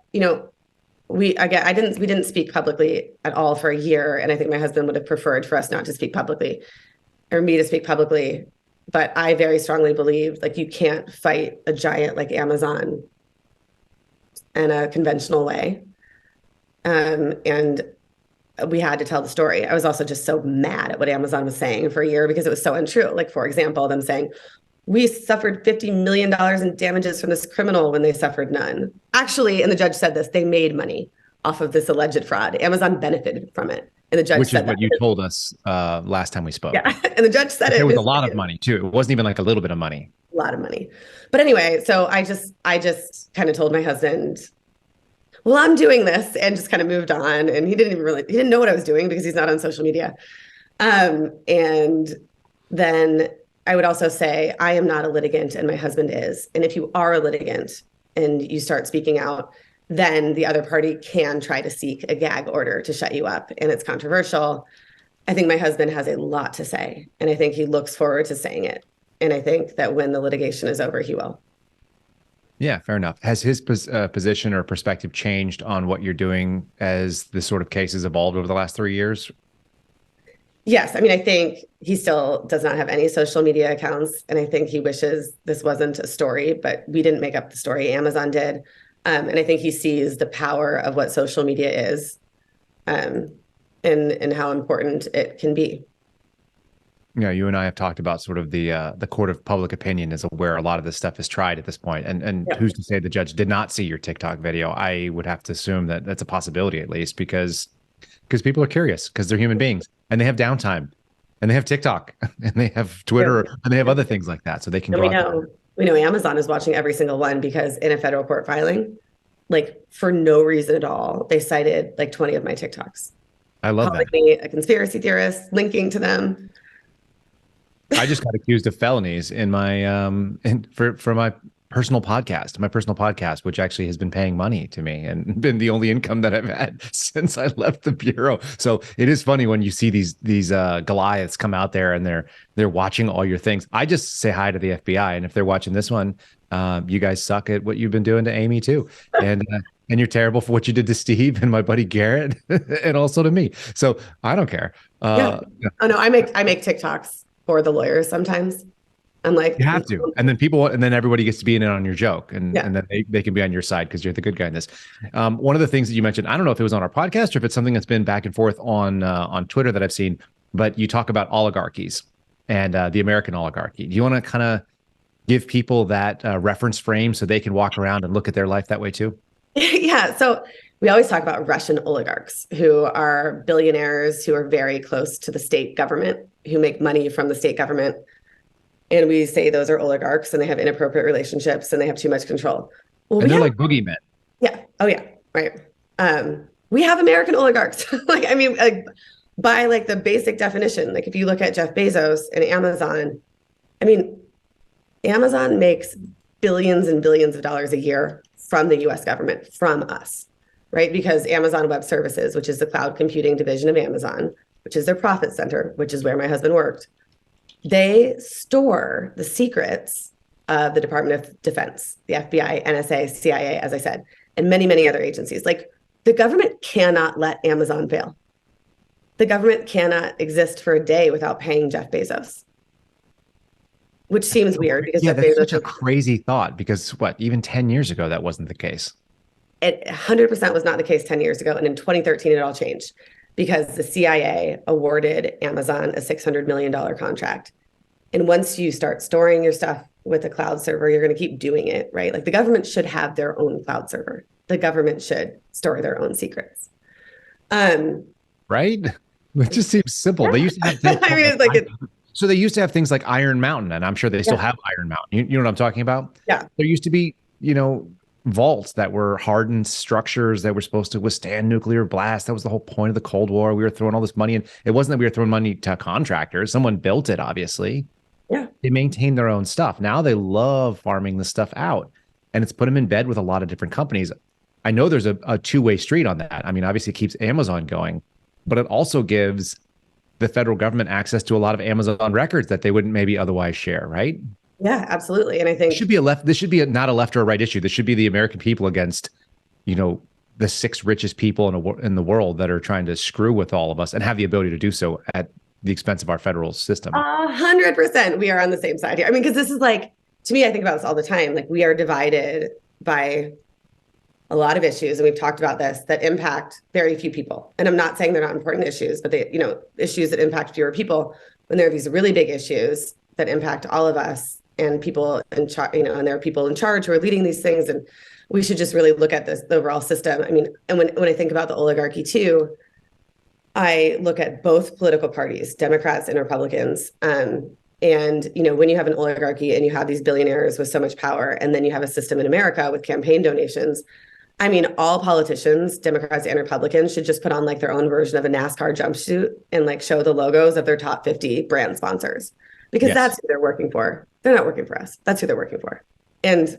we didn't speak publicly at all for a year, and I think my husband would have preferred for us not to speak publicly, or me to speak publicly. But I very strongly believe like you can't fight a giant like Amazon in a conventional way. And we had to tell the story. I was also just so mad at what Amazon was saying for a year because it was so untrue. Like, for example, them saying, we suffered $50 million in damages from this criminal when they suffered none. Actually, and the judge said this, they made money off of this alleged fraud. Amazon benefited from it. And the judge Which said is what you told us last time we spoke. Yeah, and the judge said it. There was a lot of money too. It wasn't even like a little bit of money. A lot of money. But anyway, so I just kind of told my husband, well, I'm doing this, and just kind of moved on. And he didn't know what I was doing because he's not on social media. And then I would also say, I am not a litigant and my husband is. And if you are a litigant and you start speaking out, then the other party can try to seek a gag order to shut you up. And it's controversial. I think my husband has a lot to say, and I think he looks forward to saying it. And I think that when the litigation is over, he will. Yeah, fair enough. Has his position or perspective changed on what you're doing as this sort of case has evolved over the last 3 years? Yes. I mean, I think he still does not have any social media accounts. And I think he wishes this wasn't a story, but we didn't make up the story. Amazon did. And I think he sees the power of what social media is, and how important it can be. Yeah, you and I have talked about sort of the court of public opinion is where a lot of this stuff is tried at this point. And Yeah. Who's to say the judge did not see your TikTok video? I would have to assume that that's a possibility, at least because people are curious, because they're human beings and they have downtime and they have TikTok and they have Twitter and they have other things like that. So they can go. We know Amazon is watching every single one because in a federal court filing, like for no reason at all, they cited like 20 of my TikToks. I love that. Me a conspiracy theorist, linking to them. I just got accused of felonies in my for my personal podcast, which actually has been paying money to me and been the only income that I've had since I left the bureau. So it is funny when you see these Goliaths come out there and they're watching all your things. I just say hi to the FBI, and if they're watching this one, you guys suck at what you've been doing to Amy too, and you're terrible for what you did to Steve and my buddy Garrett, and also to me. So I don't care. Oh no, I make TikToks for the lawyers sometimes. I'm like, you have to, and then everybody gets to be in it on your joke, and then they can be on your side because you're the good guy in this. One of the things that you mentioned, I don't know if it was on our podcast or if it's something that's been back and forth on Twitter that I've seen, but you talk about oligarchies and the American oligarchy. Do you want to kind of give people that reference frame so they can walk around and look at their life that way too? Yeah. So we always talk about Russian oligarchs who are billionaires who are very close to the state government, who make money from the state government. And we say those are oligarchs and they have inappropriate relationships and they have too much control. Well, and they're like boogeymen. Yeah. Oh yeah. Right. We have American oligarchs. Like, I mean, like by like the basic definition, like if you look at Jeff Bezos and Amazon, I mean, Amazon makes billions and billions of dollars a year from the US government, from us, right? Because Amazon Web Services, which is the cloud computing division of Amazon, which is their profit center, which is where my husband worked, they store the secrets of the Department of Defense, the FBI, NSA, CIA, as I said, and many, many other agencies. Like the government cannot let Amazon fail. The government cannot exist for a day without paying Jeff Bezos, which seems weird because Jeff that's Bezos such a crazy thought because even 10 years ago, that wasn't the case. It 100% was not the case 10 years ago. And in 2013, it all changed because the CIA awarded Amazon a $600 million contract. And once you start storing your stuff with a cloud server, you're going to keep doing it, right? Like the government should have their own cloud server. The government should store their own secrets. Right? It just seems simple. Yeah. They used to have things I mean, it's like so they used to have things like Iron Mountain, and I'm sure they still have Iron Mountain. You know what I'm talking about? Yeah. There used to be, vaults that were hardened structures that were supposed to withstand nuclear blast. That was the whole point of the Cold War. We were throwing all this money in. It wasn't that we were throwing money to contractors. Someone built it, obviously. Yeah. They maintain their own stuff. Now they love farming the stuff out, and it's put them in bed with a lot of different companies. I know there's a two-way street on that. I mean, obviously it keeps Amazon going, but it also gives the federal government access to a lot of Amazon records that they wouldn't maybe otherwise share, right? Yeah, absolutely. And I think this should be not a left or a right issue. This should be the American people against, the six richest people in the world that are trying to screw with all of us and have the ability to do so at the expense of our federal system. 100%. We are on the same side here. I mean, because this is like, to me, I think about this all the time. Like, we are divided by a lot of issues, and we've talked about this, that impact very few people. And I'm not saying they're not important issues, but they, issues that impact fewer people. When there are these really big issues that impact all of us and people in charge, and there are people in charge who are leading these things, and we should just really look at the overall system. I mean, and when I think about the oligarchy too, I look at both political parties, Democrats and Republicans. And, when you have an oligarchy and you have these billionaires with so much power, and then you have a system in America with campaign donations, I mean, all politicians, Democrats and Republicans, should just put on like their own version of a NASCAR jumpsuit and like show the logos of their top 50 brand sponsors, because that's who they're working for. They're not working for us. That's who they're working for. And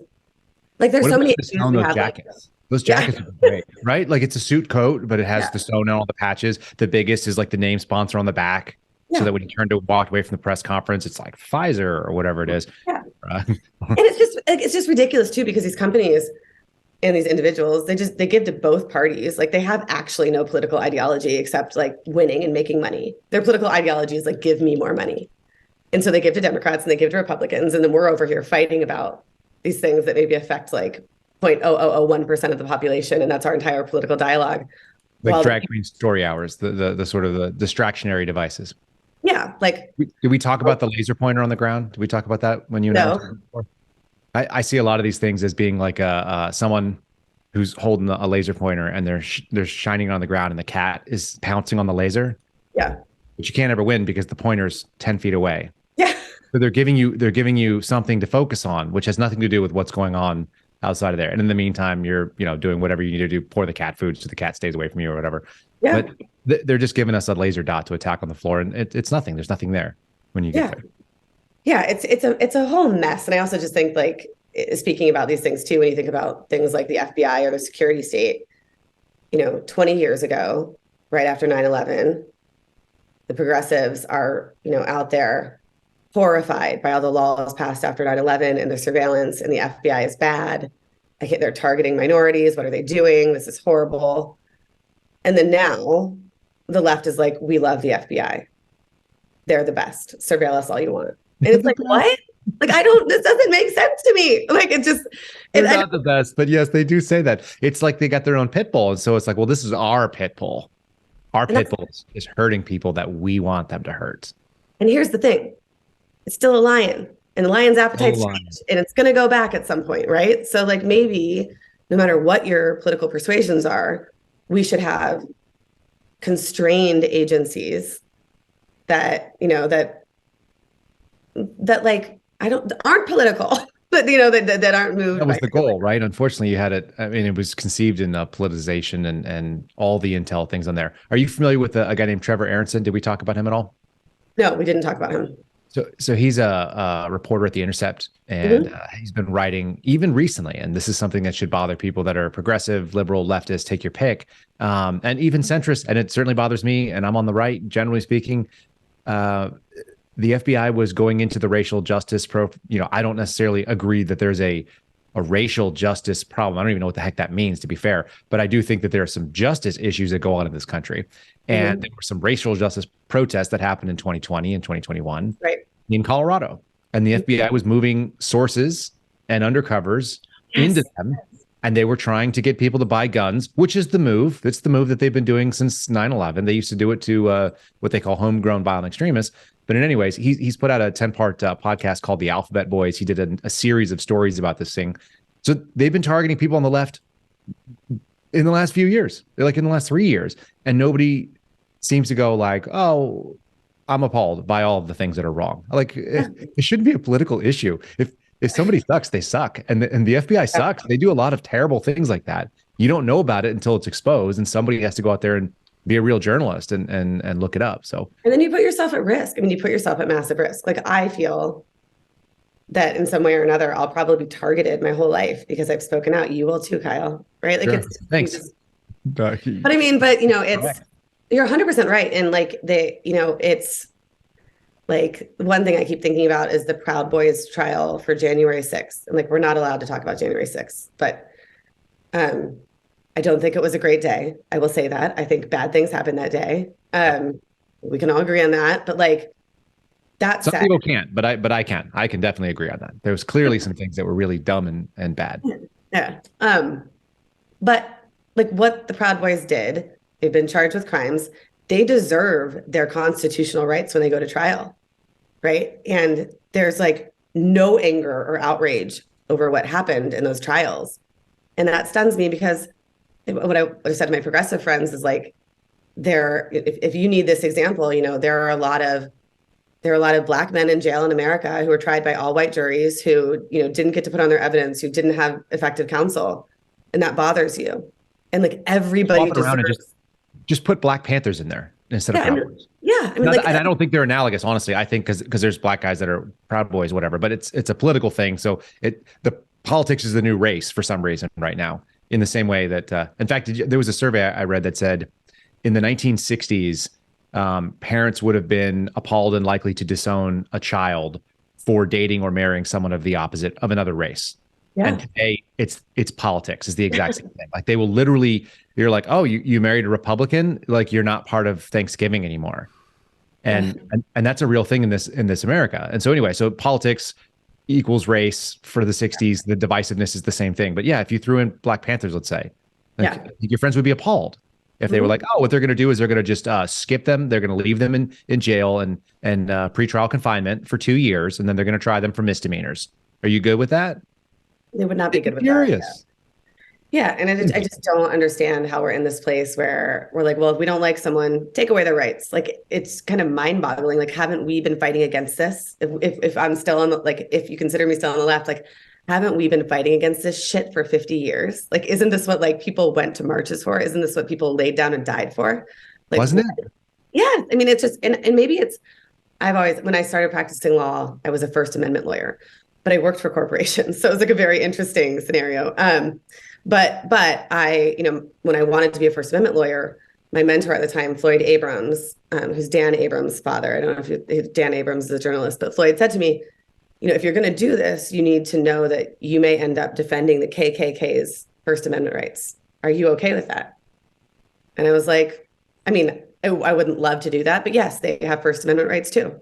like, there's so many issues we have. Jackets? Those jackets are great, right? Like, it's a suit coat, but it has the stone on all the patches. The biggest is like the name sponsor on the back. So that when you turn to walk away from the press conference, it's like Pfizer or whatever it is. Yeah. And it's just ridiculous too, because these companies and these individuals, they give to both parties. Like, they have actually no political ideology except like winning and making money. Their political ideology is like, give me more money. And so they give to Democrats and they give to Republicans. And then we're over here fighting about these things that maybe affect like 0.0001% of the population. And that's our entire political dialogue. Like drag queen story hours, the sort of the distractionary devices. Yeah. Like, did we talk about the laser pointer on the ground? Did we talk about that when you and I were talking before? I see a lot of these things as being like someone who's holding a laser pointer and they're shining on the ground and the cat is pouncing on the laser. Yeah. But you can't ever win because the pointer's 10 feet away. Yeah. So they're giving you something to focus on, which has nothing to do with what's going on outside of there. And in the meantime, you're doing whatever you need to do, pour the cat food so the cat stays away from you or whatever. Yeah. But they're just giving us a laser dot to attack on the floor, and it's nothing. There's nothing there when you get there. Yeah, it's a whole mess. And I also just think, like, speaking about these things too, when you think about things like the FBI or the security state, 20 years ago, right after 9/11, the progressives are, out there horrified by all the laws passed after 9/11 and the surveillance, and the FBI is bad. They're targeting minorities. What are they doing? This is horrible. And then now the left is like, we love the FBI. They're the best. Surveil us all you want. And it's like, what? Like, this doesn't make sense to me. Like, it's just. They're not the best, but yes, they do say that. It's like they got their own pit bull. And so it's like, well, this is our pit bull. Our pit bull is hurting people that we want them to hurt. And here's the thing. It's still a lion, and the lion's appetite's changed, and it's going to go back at some point, right? So like, maybe no matter what your political persuasions are, we should have constrained agencies that, that like, aren't political, but that aren't moved. That was the goal, right? Unfortunately, you had it. I mean, it was conceived in politicization and all the intel things on there. Are you familiar with a guy named Trevor Aronson? Did we talk about him at all? No, we didn't talk about him. So he's a reporter at The Intercept, and he's been writing even recently, and this is something that should bother people that are progressive, liberal, leftist, take your pick, and even centrist, and it certainly bothers me, and I'm on the right, generally speaking. The FBI was going into the racial justice I don't necessarily agree that there's a racial justice problem. I don't even know what the heck that means, to be fair, but I do think that there are some justice issues that go on in this country. And there were some racial justice protests that happened in 2020 and 2021 in Colorado. And the FBI was moving sources and undercovers into them. And they were trying to get people to buy guns, which is the move. It's the move that they've been doing since 9/11. They used to do it to what they call homegrown violent extremists. But in any ways, he's put out a 10-part podcast called The Alphabet Boys. He did a series of stories about this thing. So they've been targeting people on the left in the last few years. They're like in the last 3 years. And nobody seems to go like, oh, I'm appalled by all of the things that are wrong. Like, it shouldn't be a political issue. If somebody sucks, they suck. And the FBI sucks. They do a lot of terrible things like that. You don't know about it until it's exposed, and somebody has to go out there and be a real journalist and look it up. So, and then you put yourself at risk. I mean, you put yourself at massive risk. Like, I feel that in some way or another, I'll probably be targeted my whole life because I've spoken out. You will too, Kyle. Right? Like, thanks. But I mean, it's, you're 100% right. And like, it's like, one thing I keep thinking about is the Proud Boys trial for January 6th. And like, we're not allowed to talk about January 6th, but I don't think it was a great day. I will say that. I think bad things happened that day. We can all agree on that. But like that Some said, people can't, but I can. I can definitely agree on that. There was clearly some things that were really dumb and bad. yeah. But like what the Proud Boys did, they've been charged with crimes. They deserve their constitutional rights when they go to trial, right? And there's like no anger or outrage over what happened in those trials. And that stuns me because what I said to my progressive friends is like, if you need this example, there are a lot of Black men in jail in America who were tried by all white juries who, didn't get to put on their evidence, who didn't have effective counsel, and that bothers you. And like everybody just put Black Panthers in there instead of Proud Boys. Yeah, and I don't think they're analogous, honestly. I think because there's Black guys that are Proud Boys, whatever. But it's a political thing, so the politics is the new race for some reason right now. In the same way that, in fact, there was a survey I read that said in the 1960s, parents would have been appalled and likely to disown a child for dating or marrying someone of the opposite of another race. Yeah. And today it's politics is the exact same thing. Like they will literally, you're like, oh, you married a Republican, like you're not part of Thanksgiving anymore. And that's a real thing in this America. And so anyway, so politics equals race for the 60s. The divisiveness is the same thing. But yeah, if you threw in Black Panthers, let's say, your friends would be appalled if they were like, oh, what they're going to do is they're going to just skip them. They're going to leave them in jail and pretrial confinement for 2 years, and then they're going to try them for misdemeanors. Are you good with that? They would not be good with that. Yeah. And I just don't understand how we're in this place where we're like, well, if we don't like someone, take away their rights. Like, it's kind of mind boggling. Like, haven't we been fighting against this? If I'm still on if you consider me still on the left, like, haven't we been fighting against this shit for 50 years? Like, isn't this what like people went to marches for? Isn't this what people laid down and died for? Like, wasn't it? Yeah. I mean, it's just, and maybe when I started practicing law, I was a First Amendment lawyer, but I worked for corporations. So it was like a very interesting scenario. But I, when I wanted to be a First Amendment lawyer, my mentor at the time, Floyd Abrams, who's Dan Abrams' father, I don't know if Dan Abrams is a journalist, but Floyd said to me, if you're going to do this, you need to know that you may end up defending the KKK's First Amendment rights. Are you okay with that? And I was like, I mean, I wouldn't love to do that, but yes, they have First Amendment rights too,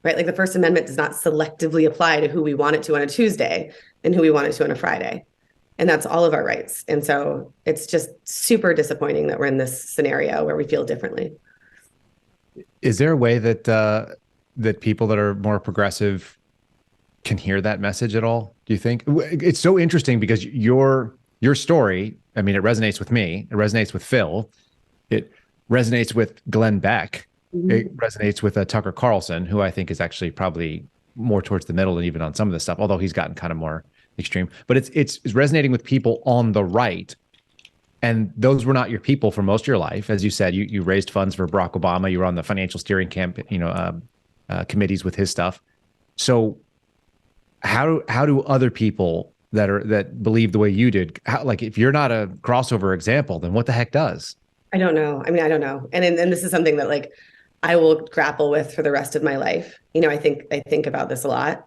right? Like the First Amendment does not selectively apply to who we want it to on a Tuesday and who we want it to on a Friday. And that's all of our rights. And so it's just super disappointing that we're in this scenario where we feel differently. Is there a way that that people that are more progressive can hear that message at all? Do you think? It's so interesting because your story, I mean, it resonates with me. It resonates with Phil. It resonates with Glenn Beck. Mm-hmm. It resonates with Tucker Carlson, who I think is actually probably more towards the middle and even on some of this stuff, although he's gotten kind of more extreme. But it's resonating with people on the right. And those were not your people for most of your life. As you said, you raised funds for Barack Obama. You were on the financial steering committees with his stuff. So how do other people that believe the way you did, like if you're not a crossover example, then what the heck does? I don't know. I mean, I don't know. And this is something that like I will grapple with for the rest of my life. I think about this a lot.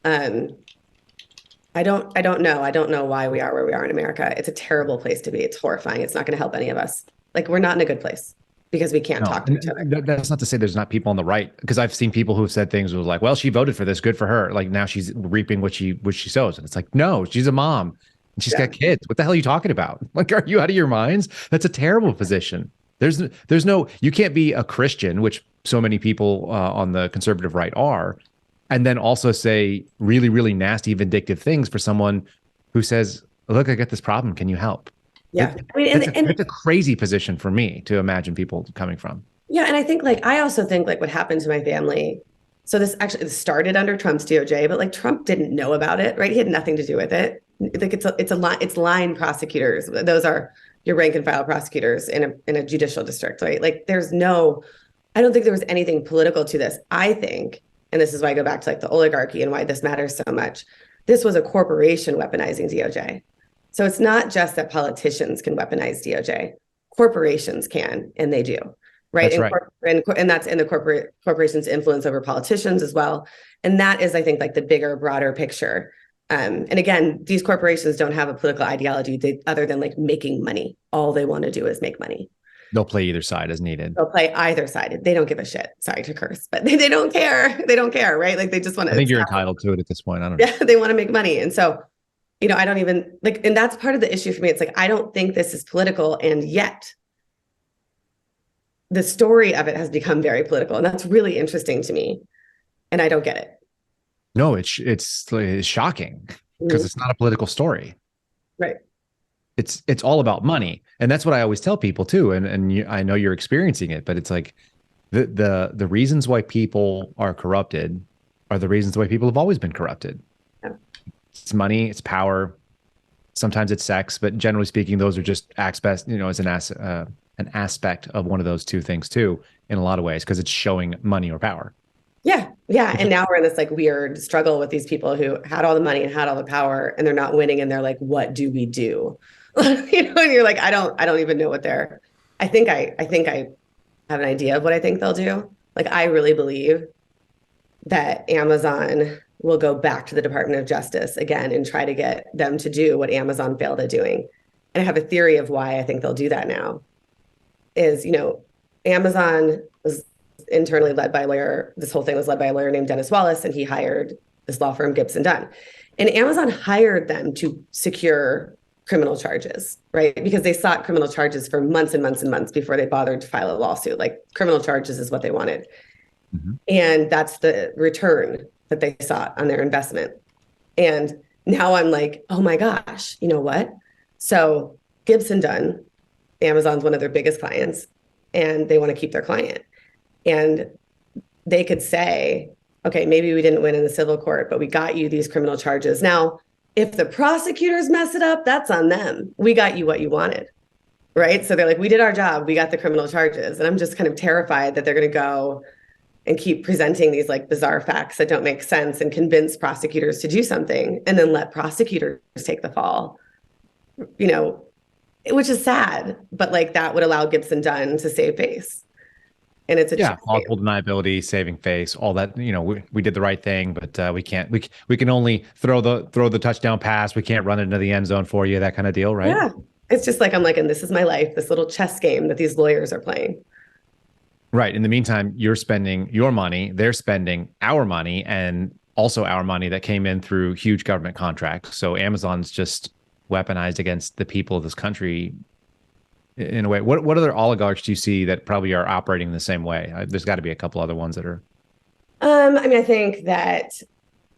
I don't know. I don't know why we are where we are in America. It's a terrible place to be. It's horrifying. It's not going to help any of us. Like we're not in a good place because we can't talk to each other. That's not to say there's not people on the right, because I've seen people who've said things was like, well, she voted for this, good for her. Like now she's reaping what she sows. And it's like, no, she's a mom and she's got kids. What the hell are you talking about? Like, are you out of your minds? That's a terrible position. There's no, you can't be a Christian, which so many people on the conservative right are, and then also say really, really nasty, vindictive things for someone who says, look, I got this problem. Can you help? Yeah. It's a crazy position for me to imagine people coming from. Yeah. And I think I also think what happened to my family. So this actually started under Trump's DOJ, but Trump didn't know about it, right? He had nothing to do with it. Like it's line prosecutors. Those are your rank and file prosecutors in a judicial district, right? I don't think there was anything political to this. I think, and this is why I go back to the oligarchy and why this matters so much. This was a corporation weaponizing DOJ. So it's not just that politicians can weaponize DOJ. Corporations can, and they do, right? That's right. And that's in the corporation's influence over politicians as well. And that is, I think, the bigger, broader picture. And again, these corporations don't have a political ideology other than like making money. All they want to do is make money. They'll play either side as needed. They'll play either side. They don't give a shit. Sorry to curse, but they don't care. They don't care, right? Like they just want to. I think you're entitled to it at this point. I don't know. Yeah, they want to make money. And so, I don't even like, and that's part of the issue for me. It's like, I don't think this is political. And yet the story of it has become very political. And that's really interesting to me. And I don't get it. No, it's shocking because it's not a political story. Right. It's all about money. And that's what I always tell people too. And I know you're experiencing it, but it's like the reasons why people are corrupted are the reasons why people have always been corrupted. Yeah. It's money, it's power. Sometimes it's sex, but generally speaking, those are just aspects, as an aspect of one of those two things too, in a lot of ways, because it's showing money or power. Yeah. Yeah. And now we're in this like weird struggle with these people who had all the money and had all the power and they're not winning. And they're like, what do we do? And you're like, I don't even know what I think I have an idea of what I think they'll do. Like, I really believe that Amazon will go back to the Department of Justice again and try to get them to do what Amazon failed at doing. And I have a theory of why I think they'll do that now is, Amazon was internally led by a lawyer. This whole thing was led by a lawyer named Dennis Wallace, and he hired this law firm, Gibson Dunn. And Amazon hired them to secure criminal charges, right? Because they sought criminal charges for months and months and months before they bothered to file a lawsuit. Like, criminal charges is what they wanted. Mm-hmm. And that's the return that they sought on their investment. And now I'm like, oh my gosh, you know what? So Gibson Dunn, Amazon's one of their biggest clients, and they want to keep their client. And they could say, okay, maybe we didn't win in the civil court, but we got you these criminal charges. Now, if the prosecutors mess it up, that's on them. We got you what you wanted, right? So they're like, we did our job. We got the criminal charges. And I'm just kind of terrified that they're going to go and keep presenting these like bizarre facts that don't make sense and convince prosecutors to do something and then let prosecutors take the fall, which is sad, but like that would allow Gibson Dunn to save face. And it's plausible deniability, saving face, all that. We did the right thing, but we can't. We can only throw the touchdown pass. We can't run it into the end zone for you. That kind of deal, right? Yeah, it's just like I'm like, and this is my life. This little chess game that these lawyers are playing. Right. In the meantime, you're spending your money. They're spending our money, and also our money that came in through huge government contracts. So Amazon's just weaponized against the people of this country. In a way, what other oligarchs do you see that probably are operating the same way? There's got to be a couple other ones that are. I think that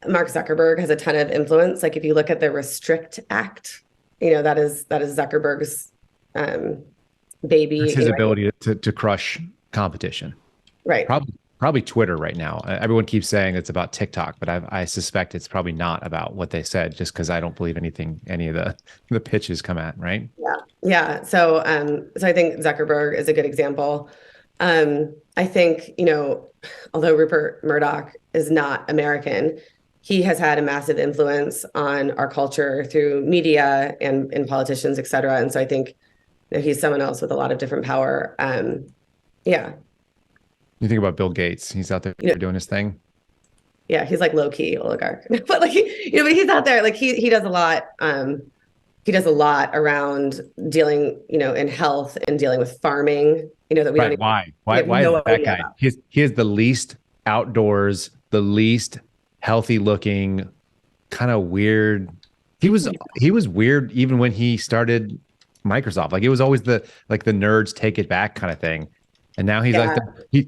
Mark Zuckerberg has a ton of influence. Like if you look at the Restrict Act, that is Zuckerberg's baby. It's his ability to crush competition. Right. Probably Twitter right now. Everyone keeps saying it's about TikTok, but I suspect it's probably not about what they said, just because I don't believe any of the pitches come at, right? Yeah. So I think Zuckerberg is a good example. I think, although Rupert Murdoch is not American, he has had a massive influence on our culture through media and politicians, et cetera. And so I think he's someone else with a lot of different power. Yeah. You think about Bill Gates, he's out there doing his thing. Yeah. He's like low key oligarch, but like, but he's out there, like he does a lot. He does a lot around dealing, in health and dealing with farming, that we don't. Why is that guy? He is the least outdoors, the least healthy looking, kind of weird. He was weird even when he started Microsoft. Like it was always the nerds take it back kind of thing. And now he's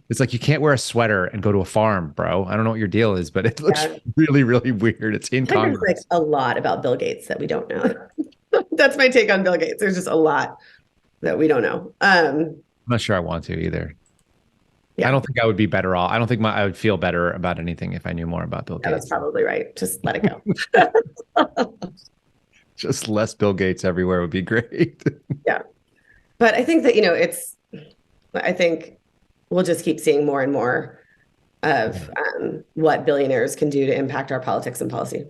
it's like, you can't wear a sweater and go to a farm, bro. I don't know what your deal is, but it looks really, really weird. It's incongruous. There's like a lot about Bill Gates that we don't know. That's my take on Bill Gates. There's just a lot that we don't know. I'm not sure I want to either. Yeah. I don't think I would be better off. I don't think I would feel better about anything if I knew more about Bill Gates. That's probably right. Just let it go. Just less Bill Gates everywhere would be great. Yeah. But I think that, I think we'll just keep seeing more and more of what billionaires can do to impact our politics and policy.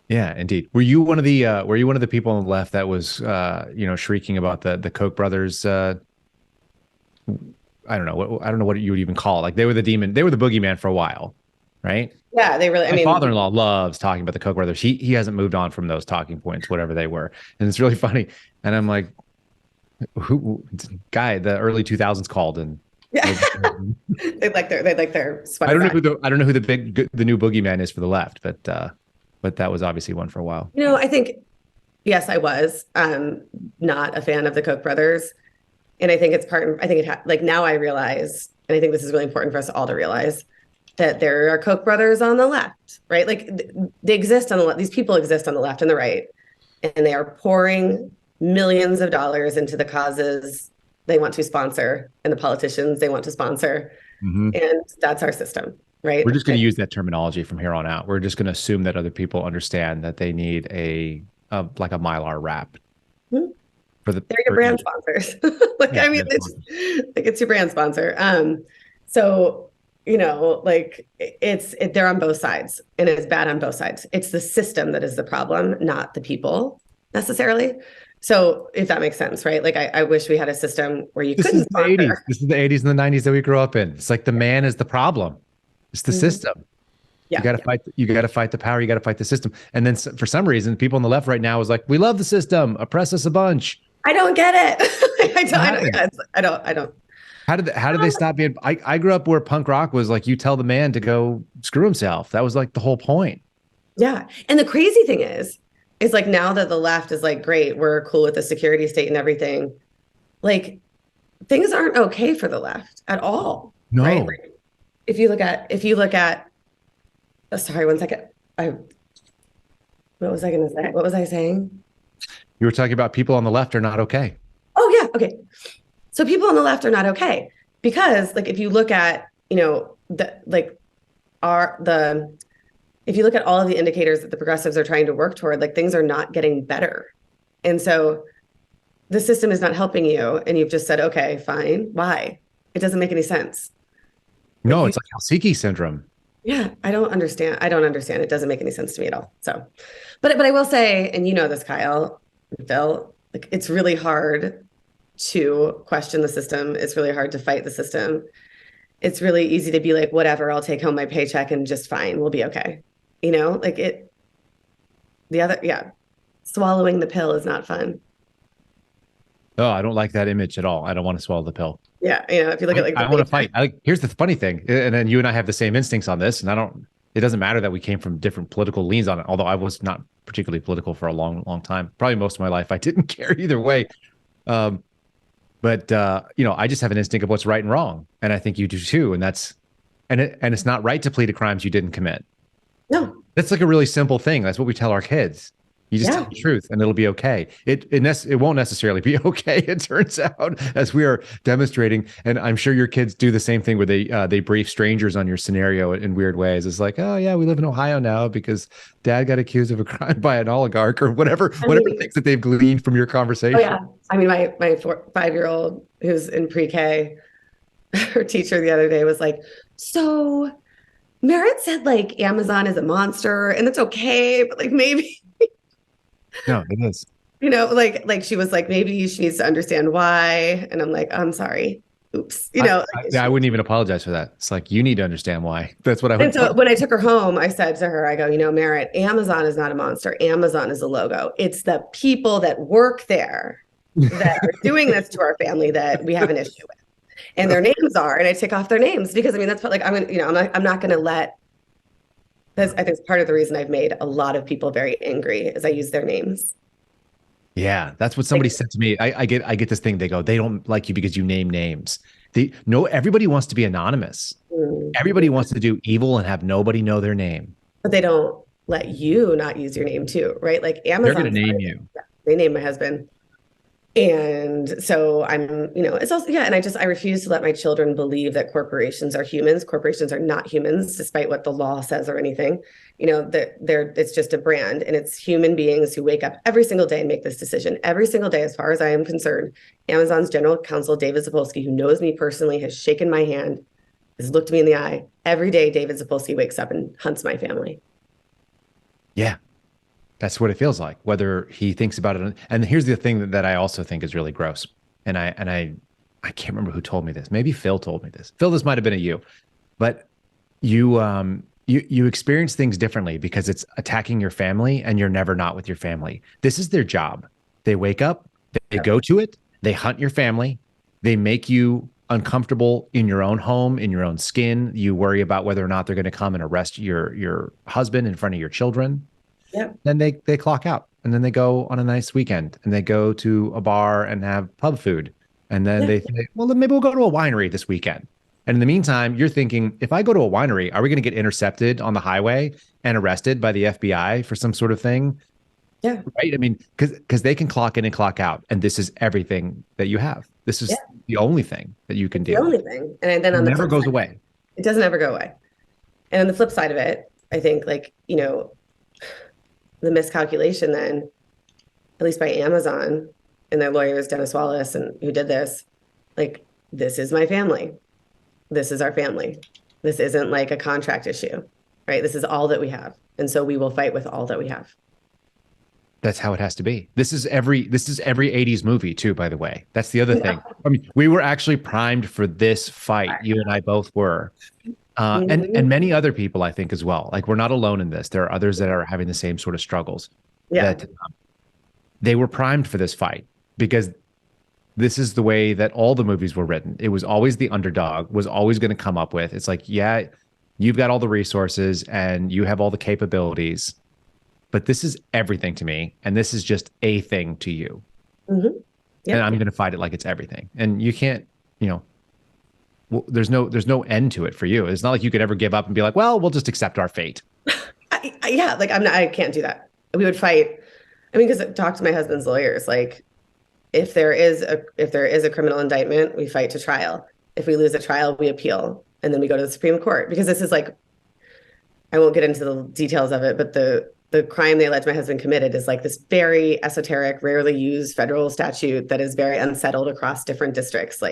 Yeah, indeed. Were you one of the people on the left that was shrieking about the Koch brothers? I don't know what you would even call it. Like they were the demon, they were the boogeyman for a while. right? Yeah, they really, I My mean, father-in-law loves talking about the Koch brothers. He hasn't moved on from those talking points, whatever they were. And it's really funny. And I'm like, who guy, the early 2000s called and yeah, was, they like their I sweaters don't know on. I don't know who the new boogeyman is for the left, but that was obviously one for a while. I think, yes, I was not a fan of the Koch brothers. And I think it's I think like now I realize, and I think this is really important for us all to realize, that there are Koch brothers on the left, right? Like they exist on the left. These people exist on the left and the right, and they are pouring millions of dollars into the causes they want to sponsor and the politicians they want to sponsor. Mm-hmm. And that's our system, right? We're just going to use that terminology from here on out. We're just going to assume that other people understand that they need like a Mylar wrap. Mm-hmm. They're your brand sponsors. Like, yeah, I mean, it's your brand sponsor. So, like they're on both sides, and it's bad on both sides. It's the system that is the problem, not the people necessarily. So if that makes sense, right? Like I wish we had a system where you couldn't sponsor. The 80s. This is the 80s and the 90s that we grew up in. It's like the man is the problem. It's the system. Yeah. You got to fight. You got to fight the power. You got to fight the system. And then for some reason, people on the left right now is like, we love the system. Oppress us a bunch. I don't get it. I don't. How did they stop being? I grew up where punk rock was like, you tell the man to go screw himself. That was like the whole point. Yeah. And the crazy thing is like now that the left is like, great, we're cool with the security state and everything. Like things aren't okay for the left at all. No. Right? Like, if you look at, oh, sorry, 1 second. What was I going to say? What was I saying? You were talking about people on the left are not okay. Oh yeah. Okay. So people on the left are not okay because like, if you look at, if you look at all of the indicators that the progressives are trying to work toward, like things are not getting better. And so the system is not helping you. And you've just said, okay, fine. Why? It doesn't make any sense. No, it's like Helsinki syndrome. Yeah, I don't understand. It doesn't make any sense to me at all. So, but I will say, and you know this, Kyle, Phil, like it's really hard to question the system. It's really hard to fight the system. It's really easy to be like, whatever, I'll take home my paycheck and just fine, we'll be okay. Swallowing the pill is not fun. Oh, I don't like that image at all. I don't want to swallow the pill. Yeah, if you look at like, I want to fight. Here's the funny thing, and then you and I have the same instincts on this, and it doesn't matter that we came from different political leans on it, although I was not particularly political for a long, long time. Probably most of my life, I didn't care either way. But I just have an instinct of what's right and wrong, and I think you do too. And it's not right to plead to crimes you didn't commit. No, that's like a really simple thing. That's what we tell our kids. You just tell the truth, and it'll be okay. It won't necessarily be okay. It turns out, as we are demonstrating, and I'm sure your kids do the same thing, where they brief strangers on your scenario in weird ways. It's like, oh yeah, we live in Ohio now because Dad got accused of a crime by an oligarch, or whatever things that they've gleaned from your conversation. Oh yeah, I mean, my 5-year-old who's in pre-K, her teacher the other day was like, so Merritt said like Amazon is a monster, and that's okay, but like maybe. No, it is. Like she was like, maybe she needs to understand why. And I'm like, I'm sorry. Oops. I wouldn't even apologize for that. It's like, you need to understand why. That's what I would. And so when I took her home, I said to her, I go, Merritt, Amazon is not a monster. Amazon is a logo. It's the people that work there that are doing this to our family that we have an issue with. And their names are, and I take off their names because that's what, like, I'm not going to let. I think it's part of the reason I've made a lot of people very angry is I use their names. Yeah, that's what somebody said to me. I get this thing. They go, they don't like you because you name names. Everybody wants to be anonymous. Everybody wants to do evil and have nobody know their name. But they don't let you not use your name too, right? Like Amazon. They're going to name you. They named my husband. And so I'm, it's also, and I refuse to let my children believe that corporations are humans. Corporations are not humans, despite what the law says or anything. It's just a brand, and it's human beings who wake up every single day and make this decision. Every single day, as far as I am concerned, Amazon's general counsel, David Zapolsky, who knows me personally, has shaken my hand, has looked me in the eye. Every day, David Zapolsky wakes up and hunts my family. Yeah. That's what it feels like, whether he thinks about it. And here's the thing that I also think is really gross. And I can't remember who told me this. Maybe Phil told me this. Phil, this might have been a you, but you you experience things differently because it's attacking your family and you're never not with your family. This is their job. They wake up, they go to it, they hunt your family, they make you uncomfortable in your own home, in your own skin. You worry about whether or not they're going to come and arrest your husband in front of your children. Yep. Then they clock out, and then they go on a nice weekend and they go to a bar and have pub food. And then they say, well, then maybe we'll go to a winery this weekend. And in the meantime, you're thinking, if I go to a winery, are we going to get intercepted on the highway and arrested by the FBI for some sort of thing? Yeah. Right. I mean, because they can clock in and clock out. And this is everything that you have. This is the only thing that you can deal with. The only thing. And then on it the never goes away. It doesn't ever go away. And on the flip side of it, I think the miscalculation then, at least by Amazon and their lawyers, Dennis Wallace, and who did this, this is my family. This is our family. This isn't like a contract issue, right? This is all that we have. And so we will fight with all that we have. That's how it has to be. This is every 80s movie too, by the way. That's the other thing. I mean, we were actually primed for this fight. You and I both were. And many other people, I think, as well. Like, we're not alone in this. There are others that are having the same sort of struggles. Yeah. That they were primed for this fight because this is the way that all the movies were written. It was always the underdog was always going to come up with. It's like, yeah, you've got all the resources and you have all the capabilities, but this is everything to me. And this is just a thing to you. Mm-hmm. Yep. And I'm going to fight it like it's everything. And you can't, there's no end to it for you. It's not like you could ever give up and be like, well, we'll just accept our fate. I can't do that. We would fight. I mean, because I talked to my husband's lawyers, if there is a criminal indictment, we fight to trial. If we lose a trial, we appeal, and then we go to the Supreme Court. Because this is I won't get into the details of it, but the crime they allege my husband committed is this very esoteric, rarely used federal statute that is very unsettled across different districts.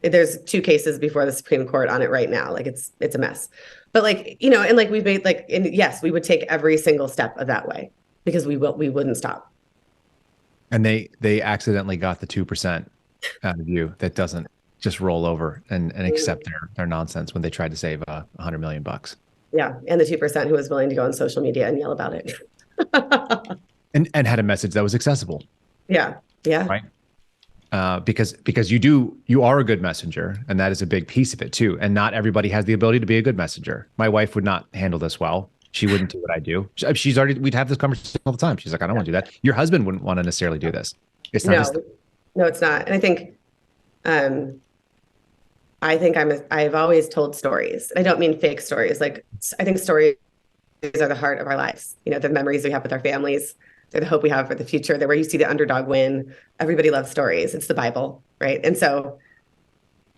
There's 2 cases before the Supreme Court on it right now. It's a mess. But we've made and yes, we would take every single step of that way because we wouldn't stop. And they accidentally got the 2% out of you that doesn't just roll over and accept their nonsense when they tried to save $100 million. Yeah, and the 2% who was willing to go on social media and yell about it, and had a message that was accessible. Yeah, right. Because you are a good messenger, and that is a big piece of it too. And not everybody has the ability to be a good messenger. My wife would not handle this well. She wouldn't do what I do. We'd have this conversation all the time. She's like, I don't want to do that. Your husband wouldn't want to necessarily do this. It's not. No, it's not. And I've always told stories. I don't mean fake stories. I think stories are the heart of our lives. The memories we have with our families. They're the hope we have for the future. They're where you see the underdog win. Everybody loves stories. It's the Bible, right? And so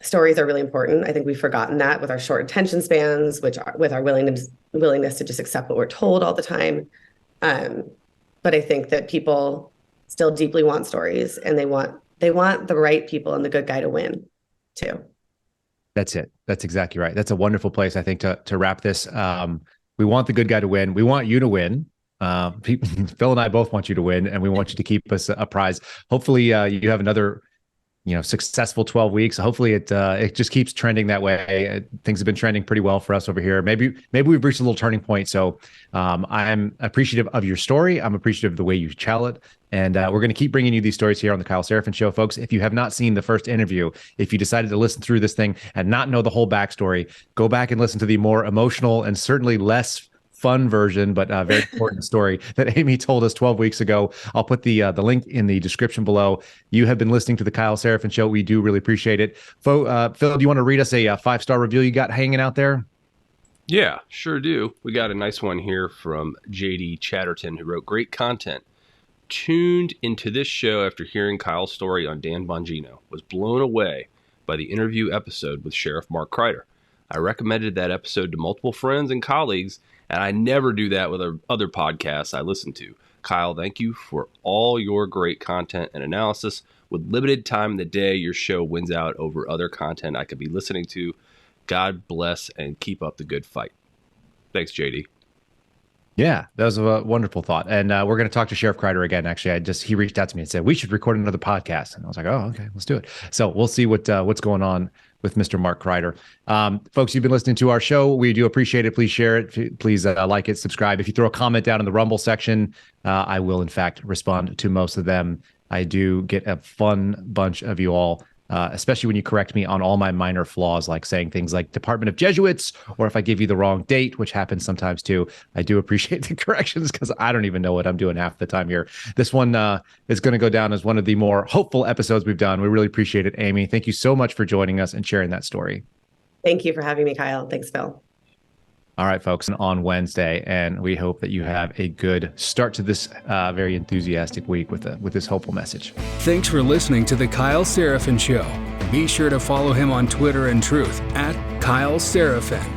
stories are really important. I think we've forgotten that with our short attention spans, with our willingness to just accept what we're told all the time. But I think that people still deeply want stories, and they want the right people and the good guy to win too. That's it. That's exactly right. That's a wonderful place, I think, to wrap this. We want the good guy to win. We want you to win. Phil and I both want you to win, and we want you to keep us apprised. Hopefully you have another successful 12 weeks. Hopefully it just keeps trending that way. Things have been trending pretty well for us over here. Maybe we've reached a little turning point. So I'm appreciative of your story. I'm appreciative of the way you tell it. And we're going to keep bringing you these stories here on the Kyle Seraphin Show, folks. If you have not seen the first interview, if you decided to listen through this thing and not know the whole backstory, go back and listen to the more emotional and certainly less fun version, but very important story that Amy told us 12 weeks ago. I'll put the link in the description below. You have been listening to the Kyle Seraphin Show. We do really appreciate it. Phil, do you want to read us a 5-star review you got hanging out there? Yeah, sure do. We got a nice one here from JD Chatterton, who wrote, great content. Tuned into this show after hearing Kyle's story on Dan Bongino. Was blown away by the interview episode with Sheriff Mark Kreider. I recommended that episode to multiple friends and colleagues, and I never do that with other podcasts I listen to. Kyle, thank you for all your great content and analysis. With limited time in the day, your show wins out over other content I could be listening to. God bless and keep up the good fight. Thanks, JD. Yeah, that was a wonderful thought. And we're going to talk to Sheriff Kreider again. Actually, he reached out to me and said, we should record another podcast. And I was like, oh, okay, let's do it. So we'll see what's going on with Mr. Mark Kreider. Folks, you've been listening to our show. We do appreciate it. Please share it. Please like it, subscribe. If you throw a comment down in the Rumble section, I will, in fact, respond to most of them. I do get a fun bunch of you all, especially when you correct me on all my minor flaws, like saying things like Department of Jesuits, or if I give you the wrong date, which happens sometimes too. I do appreciate the corrections because I don't even know what I'm doing half the time here. This one is going to go down as one of the more hopeful episodes we've done. We really appreciate it, Amy. Thank you so much for joining us and sharing that story. Thank you for having me, Kyle. Thanks, Phil. All right, folks, on Wednesday, and we hope that you have a good start to this very enthusiastic week with this hopeful message. Thanks for listening to The Kyle Seraphin Show. Be sure to follow him on Twitter and Truth @Kyle Seraphin.